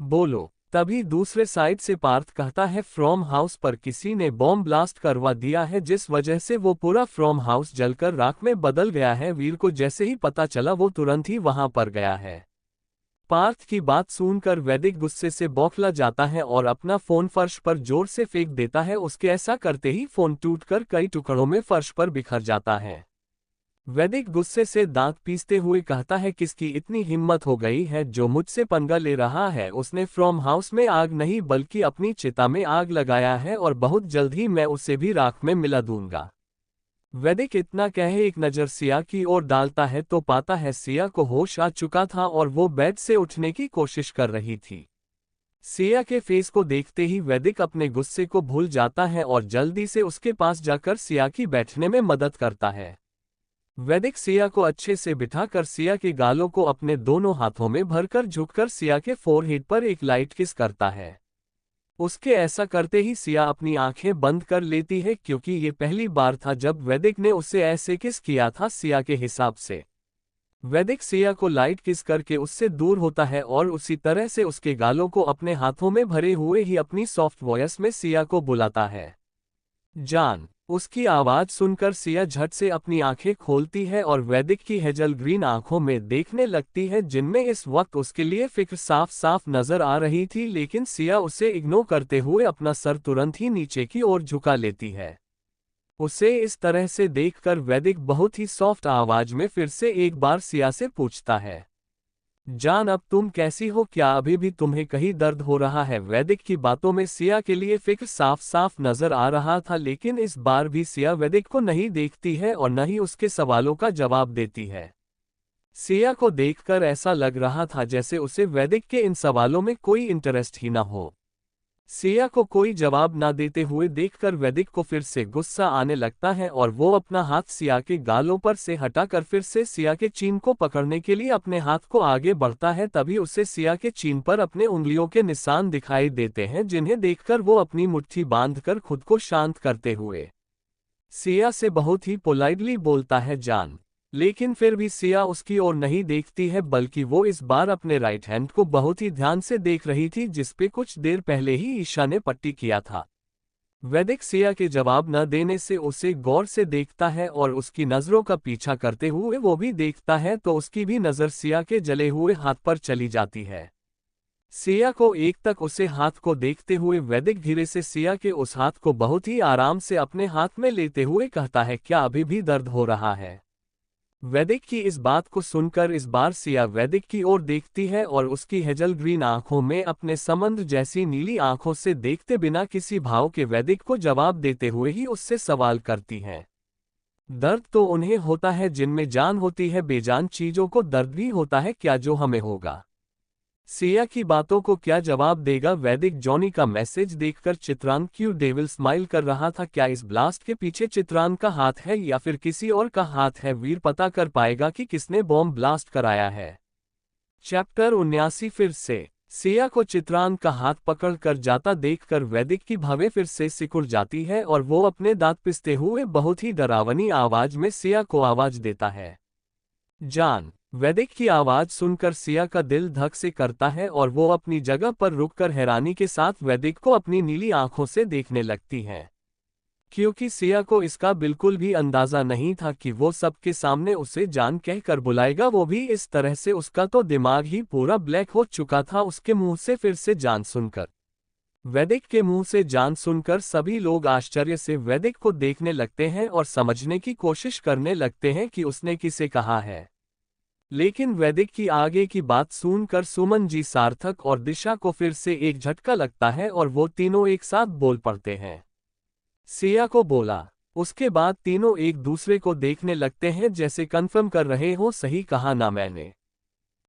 बोलो। तभी दूसरे साइड से पार्थ कहता है, फ्रॉम हाउस पर किसी ने बॉम्ब ब्लास्ट करवा दिया है जिस वजह से वो पूरा फ्रॉम हाउस जलकर राख में बदल गया है। वीर को जैसे ही पता चला वो तुरंत ही वहां पर गया है। पार्थ की बात सुनकर वैदिक गुस्से से बौखला जाता है और अपना फोन फर्श पर जोर से फेंक देता है। उसके ऐसा करते ही फोन टूटकर कई टुकड़ों में फर्श पर बिखर जाता है। वैदिक गुस्से से दांत पीसते हुए कहता है, किसकी इतनी हिम्मत हो गई है जो मुझसे पंगा ले रहा है। उसने फ्रॉम हाउस में आग नहीं बल्कि अपनी चिता में आग लगाया है और बहुत जल्द ही मैं उसे भी राख में मिला दूंगा। वैदिक इतना कहे एक नज़र सिया की ओर डालता है तो पाता है सिया को होश आ चुका था और वो बेड से उठने की कोशिश कर रही थी। सिया के फेस को देखते ही वैदिक अपने गुस्से को भूल जाता है और जल्दी से उसके पास जाकर सिया की बैठने में मदद करता है। वैदिक सिया को अच्छे से बिठाकर सिया के गालों को अपने दोनों हाथों में भरकर झुककर सिया के फोरहेड पर एक लाइट किस करता है। उसके ऐसा करते ही सिया अपनी आंखें बंद कर लेती है क्योंकि ये पहली बार था जब वैदिक ने उसे ऐसे किस किया था। सिया के हिसाब से वैदिक सिया को लाइट किस करके उससे दूर होता है और उसी तरह से उसके गालों को अपने हाथों में भरे हुए ही अपनी सॉफ्ट वॉयस में सिया को बुलाता है। जान। उसकी आवाज सुनकर सिया झट से अपनी आंखें खोलती है और वैदिक की हेजल ग्रीन आंखों में देखने लगती है, जिनमें इस वक्त उसके लिए फिक्र साफ साफ नजर आ रही थी, लेकिन सिया उसे इग्नोर करते हुए अपना सर तुरंत ही नीचे की ओर झुका लेती है। उसे इस तरह से देखकर वैदिक बहुत ही सॉफ्ट आवाज में फिर से एक बार सिया से पूछता है, जान अब तुम कैसी हो, क्या अभी भी तुम्हें कहीं दर्द हो रहा है? वैदिक की बातों में सिया के लिए फिक्र साफ साफ नजर आ रहा था, लेकिन इस बार भी सिया वैदिक को नहीं देखती है और न ही उसके सवालों का जवाब देती है। सिया को देखकर ऐसा लग रहा था जैसे उसे वैदिक के इन सवालों में कोई इंटरेस्ट ही न हो। सिया को कोई जवाब ना देते हुए देखकर वैदिक को फिर से गुस्सा आने लगता है और वो अपना हाथ सिया के गालों पर से हटाकर फिर से सिया के चीन को पकड़ने के लिए अपने हाथ को आगे बढ़ता है। तभी उसे सिया के चीन पर अपने उंगलियों के निशान दिखाई देते हैं, जिन्हें देखकर वो अपनी मुट्ठी बांधकर खुद को शांत करते हुए सिया से बहुत ही पोलाइटली बोलता है, जान। लेकिन फिर भी सिया उसकी ओर नहीं देखती है, बल्कि वो इस बार अपने राइट हैंड को बहुत ही ध्यान से देख रही थी, जिसपे कुछ देर पहले ही ईशा ने पट्टी किया था। वैदिक सिया के जवाब न देने से उसे गौर से देखता है और उसकी नजरों का पीछा करते हुए वो भी देखता है तो उसकी भी नजर सिया के जले हुए हाथ पर चली जाती है। सिया को एक तक उसे हाथ को देखते हुए वैदिक धीरे से सिया के उस हाथ को बहुत ही आराम से अपने हाथ में लेते हुए कहता है, क्या अभी भी दर्द हो रहा है? वैदिक की इस बात को सुनकर इस बार सिया वैदिक की ओर देखती है और उसकी हेजल ग्रीन आंखों में अपने समुद्र जैसी नीली आंखों से देखते बिना किसी भाव के वैदिक को जवाब देते हुए ही उससे सवाल करती है। दर्द तो उन्हें होता है जिनमें जान होती है, बेजान चीजों को दर्द भी होता है क्या जो हमें होगा? सिया की बातों को क्या जवाब देगा वैदिक? जॉनी का मैसेज देखकर चित्रांग क्यों डेविल स्माइल कर रहा था? क्या इस ब्लास्ट के पीछे चित्रांग का हाथ है या फिर किसी और का हाथ है? वीर पता कर पाएगा कि किसने बॉम्ब ब्लास्ट कराया है। चैप्टर 79 फिर से सिया को चित्रांग का हाथ पकड़कर जाता देखकर वैदिक की भवें फिर से सिकुड़ जाती है और वो अपने दांत पिसते हुए बहुत ही डरावनी आवाज में सिया को आवाज देता है, जान। वैदिक की आवाज सुनकर सिया का दिल धक से करता है और वो अपनी जगह पर रुककर हैरानी के साथ वैदिक को अपनी नीली आंखों से देखने लगती है, क्योंकि सिया को इसका बिल्कुल भी अंदाजा नहीं था कि वो सबके सामने उसे जान कहकर बुलाएगा, वो भी इस तरह से। उसका तो दिमाग ही पूरा ब्लैक हो चुका था उसके मुंह से फिर से जान सुनकर। वैदिक के मुंह से जान सुनकर सभी लोग आश्चर्य से वैदिक को देखने लगते हैं और समझने की कोशिश करने लगते हैं कि उसने किसे कहा है। लेकिन वैदिक की आगे की बात सुनकर सुमन जी, सार्थक और दिशा को फिर से एक झटका लगता है और वो तीनों एक साथ बोल पड़ते हैं, सिया को बोला। उसके बाद तीनों एक दूसरे को देखने लगते हैं जैसे कंफर्म कर रहे हो, सही कहा ना मैंने?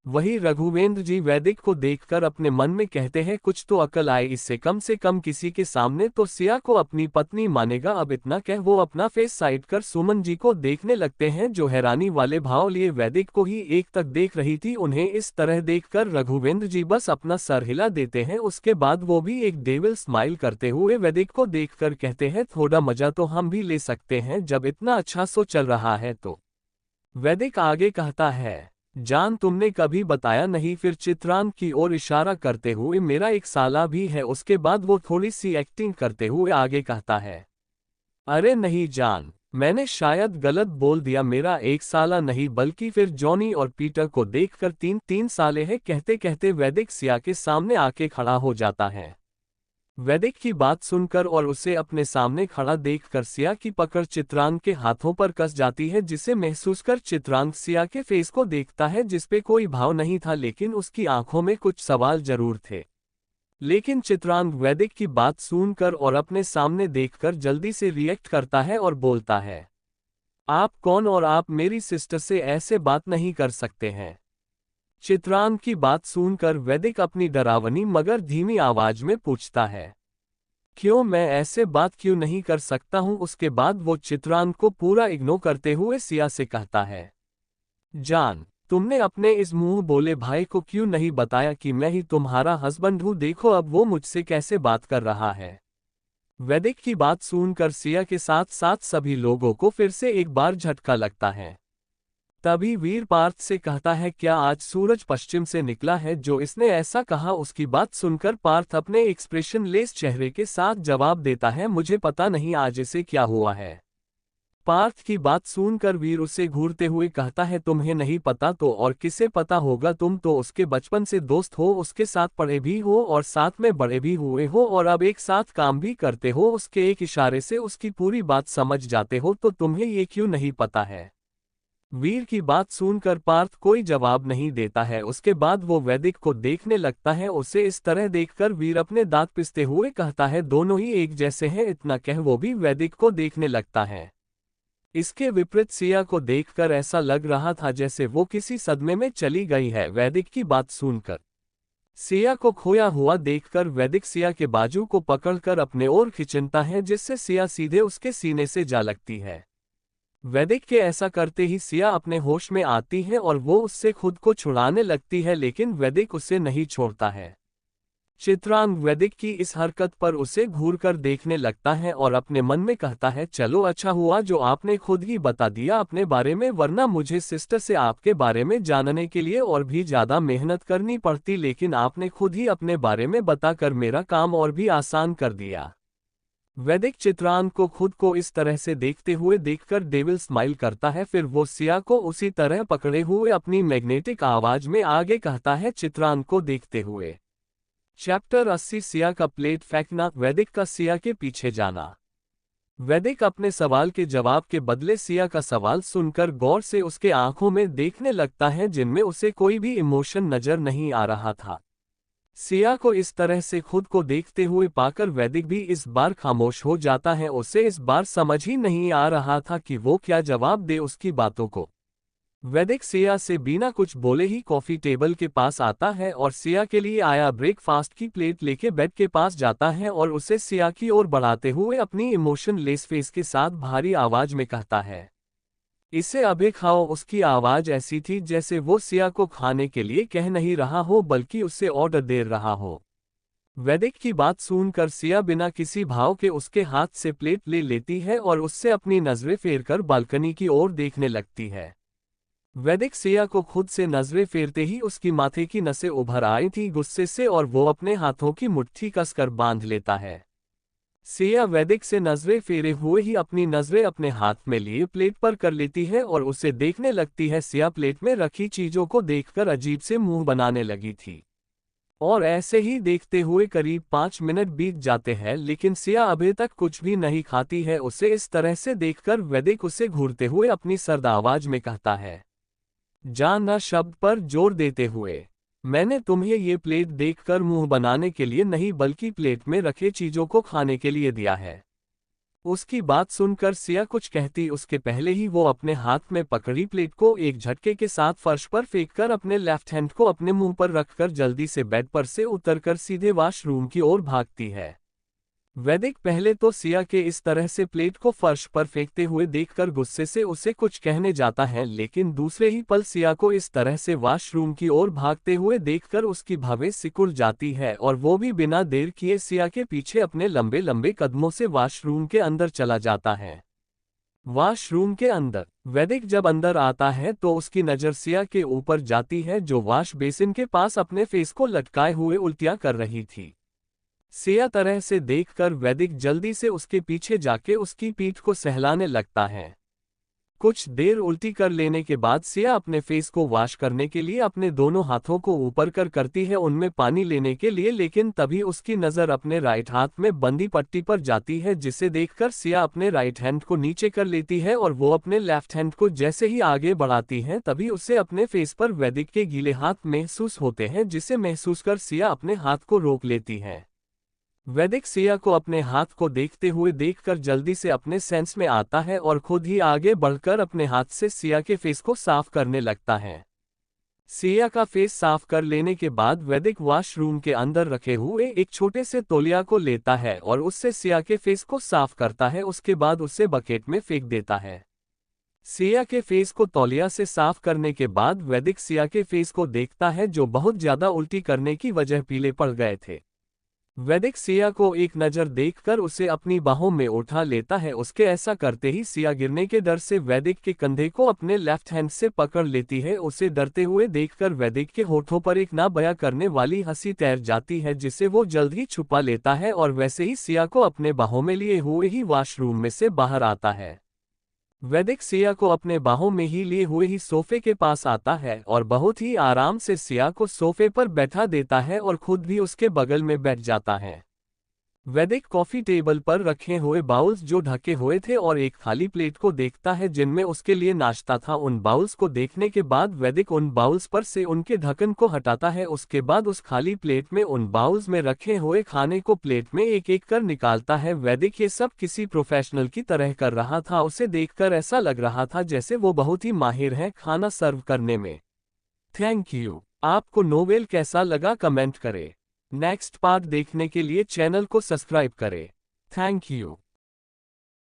वही रघुवेंद्र जी वैदिक को देखकर अपने मन में कहते हैं, कुछ तो अकल आए इससे, कम से कम किसी के सामने तो सिया को अपनी पत्नी मानेगा। अब इतना कह वो अपना फेस साइड कर सुमन जी को देखने लगते हैं, जो हैरानी वाले भाव लिए वैदिक को ही एक तक देख रही थी। उन्हें इस तरह देखकर रघुवेंद्र जी बस अपना सर हिला देते हैं। उसके बाद वो भी एक डेविल स्माइल करते हुए वैदिक को देखकर कहते हैं, थोड़ा मजा तो हम भी ले सकते हैं जब इतना अच्छा सो चल रहा है तो। वैदिक आगे कहता है, जान तुमने कभी बताया नहीं। फिर चित्रांग की ओर इशारा करते हुए, मेरा एक साला भी है। उसके बाद वो थोड़ी सी एक्टिंग करते हुए आगे कहता है, अरे नहीं जान, मैंने शायद गलत बोल दिया, मेरा एक साला नहीं बल्कि। फिर जॉनी और पीटर को देखकर तीन साले हैं कहते कहते वैदिक सिया के सामने आके खड़ा हो जाता है। वैदिक की बात सुनकर और उसे अपने सामने खड़ा देखकर सिया की पकड़ चित्रांग के हाथों पर कस जाती है, जिसे महसूस कर चित्रांग सिया के फेस को देखता है जिसपे कोई भाव नहीं था, लेकिन उसकी आंखों में कुछ सवाल जरूर थे। लेकिन चित्रांग वैदिक की बात सुनकर और अपने सामने देखकर जल्दी से रिएक्ट करता है और बोलता है, आप कौन और आप मेरी सिस्टर से ऐसे बात नहीं कर सकते हैं। चित्रांग की बात सुनकर वैदिक अपनी डरावनी मगर धीमी आवाज में पूछता है, क्यों, मैं ऐसे बात क्यों नहीं कर सकता हूं। उसके बाद वो चित्रांग को पूरा इग्नोर करते हुए सिया से कहता है, जान तुमने अपने इस मुंह बोले भाई को क्यों नहीं बताया कि मैं ही तुम्हारा हस्बैंड हूं, देखो अब वो मुझसे कैसे बात कर रहा है। वैदिक की बात सुनकर सिया के साथ साथ सभी लोगों को फिर से एक बार झटका लगता है। तभी वीर पार्थ से कहता है, क्या आज सूरज पश्चिम से निकला है? जो इसने ऐसा कहा उसकी बात सुनकर पार्थ अपने एक्सप्रेशन लेस चेहरे के साथ जवाब देता है, मुझे पता नहीं आज इसे क्या हुआ है। पार्थ की बात सुनकर वीर उसे घूरते हुए कहता है, तुम्हें नहीं पता तो और किसे पता होगा, तुम तो उसके बचपन से दोस्त हो, उसके साथ पढ़े भी हो और साथ में बड़े भी हुए हो और अब एक साथ काम भी करते हो, उसके एक इशारे से उसकी पूरी बात समझ जाते हो, तो तुम्हें ये क्यों नहीं पता है? वीर की बात सुनकर पार्थ कोई जवाब नहीं देता है। उसके बाद वो वैदिक को देखने लगता है। उसे इस तरह देखकर वीर अपने दांत पिसते हुए कहता है, दोनों ही एक जैसे हैं। इतना कह वो भी वैदिक को देखने लगता है। इसके विपरीत सिया को देखकर ऐसा लग रहा था जैसे वो किसी सदमे में चली गई है। वैदिक की बात सुनकर सिया को खोया हुआ देखकर वैदिक सिया के बाजू को पकड़कर अपने ओर खिंचता है, जिससे सिया सीधे उसके सीने से जा लगती है। वैदिक के ऐसा करते ही सिया अपने होश में आती है और वो उससे खुद को छुड़ाने लगती है, लेकिन वैदिक उसे नहीं छोड़ता है। चित्रांग वैदिक की इस हरकत पर उसे घूरकर देखने लगता है और अपने मन में कहता है, चलो अच्छा हुआ जो आपने खुद ही बता दिया अपने बारे में, वरना मुझे सिस्टर से आपके बारे में जानने के लिए और भी ज्यादा मेहनत करनी पड़ती, लेकिन आपने खुद ही अपने बारे में बताकर मेरा काम और भी आसान कर दिया। वैदिक चित्रांग को खुद को इस तरह से देखते हुए देखकर डेविल स्माइल करता है। फिर वो सिया को उसी तरह पकड़े हुए अपनी मैग्नेटिक आवाज में आगे कहता है, चित्रांग को देखते हुए। चैप्टर 80 सिया का प्लेट फेंकना, वैदिक का सिया के पीछे जाना। वैदिक अपने सवाल के जवाब के बदले सिया का सवाल सुनकर गौर से उसके आंखों में देखने लगता है, जिनमें उसे कोई भी इमोशन नजर नहीं आ रहा था। सिया को इस तरह से खुद को देखते हुए पाकर वैदिक भी इस बार खामोश हो जाता है। उसे इस बार समझ ही नहीं आ रहा था कि वो क्या जवाब दे उसकी बातों को। वैदिक सिया से बिना कुछ बोले ही कॉफी टेबल के पास आता है और सिया के लिए आया ब्रेकफास्ट की प्लेट लेके बेड के पास जाता है और उसे सिया की ओर बढ़ाते हुए अपनी इमोशन लेस फेस के साथ भारी आवाज में कहता है, इसे अभी खाओ। उसकी आवाज ऐसी थी जैसे वो सिया को खाने के लिए कह नहीं रहा हो बल्कि उसे ऑर्डर दे रहा हो। वैदिक की बात सुनकर सिया बिना किसी भाव के उसके हाथ से प्लेट ले लेती है और उससे अपनी नजरें फेरकर बालकनी की ओर देखने लगती है। वैदिक सिया को खुद से नजरें फेरते ही उसकी माथे की नसें उभर आई थी गुस्से से और वो अपने हाथों की मुट्ठी कसकर बांध लेता है। सिया वैदिक से नजरें फेरे हुए ही अपनी नजरें अपने हाथ में लिए प्लेट पर कर लेती है और उसे देखने लगती है। सिया प्लेट में रखी चीजों को देखकर अजीब से मुंह बनाने लगी थी और ऐसे ही देखते हुए करीब 5 मिनट बीत जाते हैं, लेकिन सिया अभी तक कुछ भी नहीं खाती है। उसे इस तरह से देखकर वैदिक उसे घूरते हुए अपनी सर्द आवाज में कहता है, जाना शब्द पर जोर देते हुए, मैंने तुम्हें ये प्लेट देखकर मुंह बनाने के लिए नहीं बल्कि प्लेट में रखे चीजों को खाने के लिए दिया है। उसकी बात सुनकर सिया कुछ कहती उसके पहले ही वो अपने हाथ में पकड़ी प्लेट को एक झटके के साथ फर्श पर फेंककर अपने लेफ्ट हैंड को अपने मुंह पर रखकर जल्दी से बेड पर से उतरकर सीधे वॉशरूम की ओर भागती है। वैदिक पहले तो सिया के इस तरह से प्लेट को फर्श पर फेंकते हुए देखकर गुस्से से उसे कुछ कहने जाता है, लेकिन दूसरे ही पल सिया को इस तरह से वॉशरूम की ओर भागते हुए देखकर उसकी भवें सिकुड़ जाती है और वो भी बिना देर किए सिया के पीछे अपने लंबे लंबे कदमों से वॉशरूम के अंदर चला जाता है। वॉशरूम के अंदर वैदिक जब अंदर आता है तो उसकी नजर सिया के ऊपर जाती है, जो वॉश बेसिन के पास अपने फेस को लटकाए हुए उल्टियां कर रही थी। सिया तरह से देखकर वैदिक जल्दी से उसके पीछे जाके उसकी पीठ को सहलाने लगता है। कुछ देर उल्टी कर लेने के बाद सिया अपने फेस को वॉश करने के लिए अपने दोनों हाथों को ऊपर कर करती है उनमें पानी लेने के लिए, लेकिन तभी उसकी नज़र अपने राइट हाथ में बंदी पट्टी पर जाती है, जिसे देखकर सिया अपने राइट हैंड को नीचे कर लेती है और वो अपने लेफ्ट हैंड को जैसे ही आगे बढ़ाती है तभी उसे अपने फेस पर वैदिक के गीले हाथ महसूस होते हैं, जिसे महसूस कर सिया अपने हाथ को रोक लेती है। वैदिक सिया को अपने हाथ को देखते हुए देखकर जल्दी से अपने सेंस में आता है और खुद ही आगे बढ़कर अपने हाथ से सिया के फेस को साफ करने लगता है। सिया का फेस साफ कर लेने के बाद वैदिक वॉशरूम के अंदर रखे हुए एक छोटे से तौलिया को लेता है और उससे सिया के फेस को साफ करता है। उसके बाद उसे बकेट में फेंक देता है। सिया के फेस को तौलिया से साफ करने के बाद वैदिक सिया के फेस को देखता है, जो बहुत ज्यादा उल्टी करने की वजह पीले पड़ गए थे। वैदिक सिया को एक नज़र देखकर उसे अपनी बाहों में उठा लेता है। उसके ऐसा करते ही सिया गिरने के डर से वैदिक के कंधे को अपने लेफ्ट हैंड से पकड़ लेती है। उसे डरते हुए देखकर वैदिक के होठों पर एक ना बयां करने वाली हंसी तैर जाती है, जिसे वो जल्द ही छुपा लेता है और वैसे ही सिया को अपने बाहों में लिए हुए ही वॉशरूम में से बाहर आता है। वैदिक सिया को अपने बाहों में ही लिए हुए ही सोफे के पास आता है और बहुत ही आराम से सिया को सोफे पर बैठा देता है और खुद भी उसके बगल में बैठ जाता है। वैदिक कॉफी टेबल पर रखे हुए बाउल्स जो ढके हुए थे और एक खाली प्लेट को देखता है जिनमें उसके लिए नाश्ता था। उन बाउल्स को देखने के बाद वैदिक उन बाउल्स पर से उनके ढक्कन को हटाता है। उसके बाद उस खाली प्लेट में उन बाउल्स में रखे हुए खाने को प्लेट में एक एक कर निकालता है। वैदिक ये सब किसी प्रोफेशनल की तरह कर रहा था। उसे देखकर ऐसा लग रहा था जैसे वो बहुत ही माहिर है खाना सर्व करने में। Thank you. आपको नोवेल कैसा लगा कमेंट करें। नेक्स्ट पार्ट देखने के लिए चैनल को सब्सक्राइब करें। Thank you.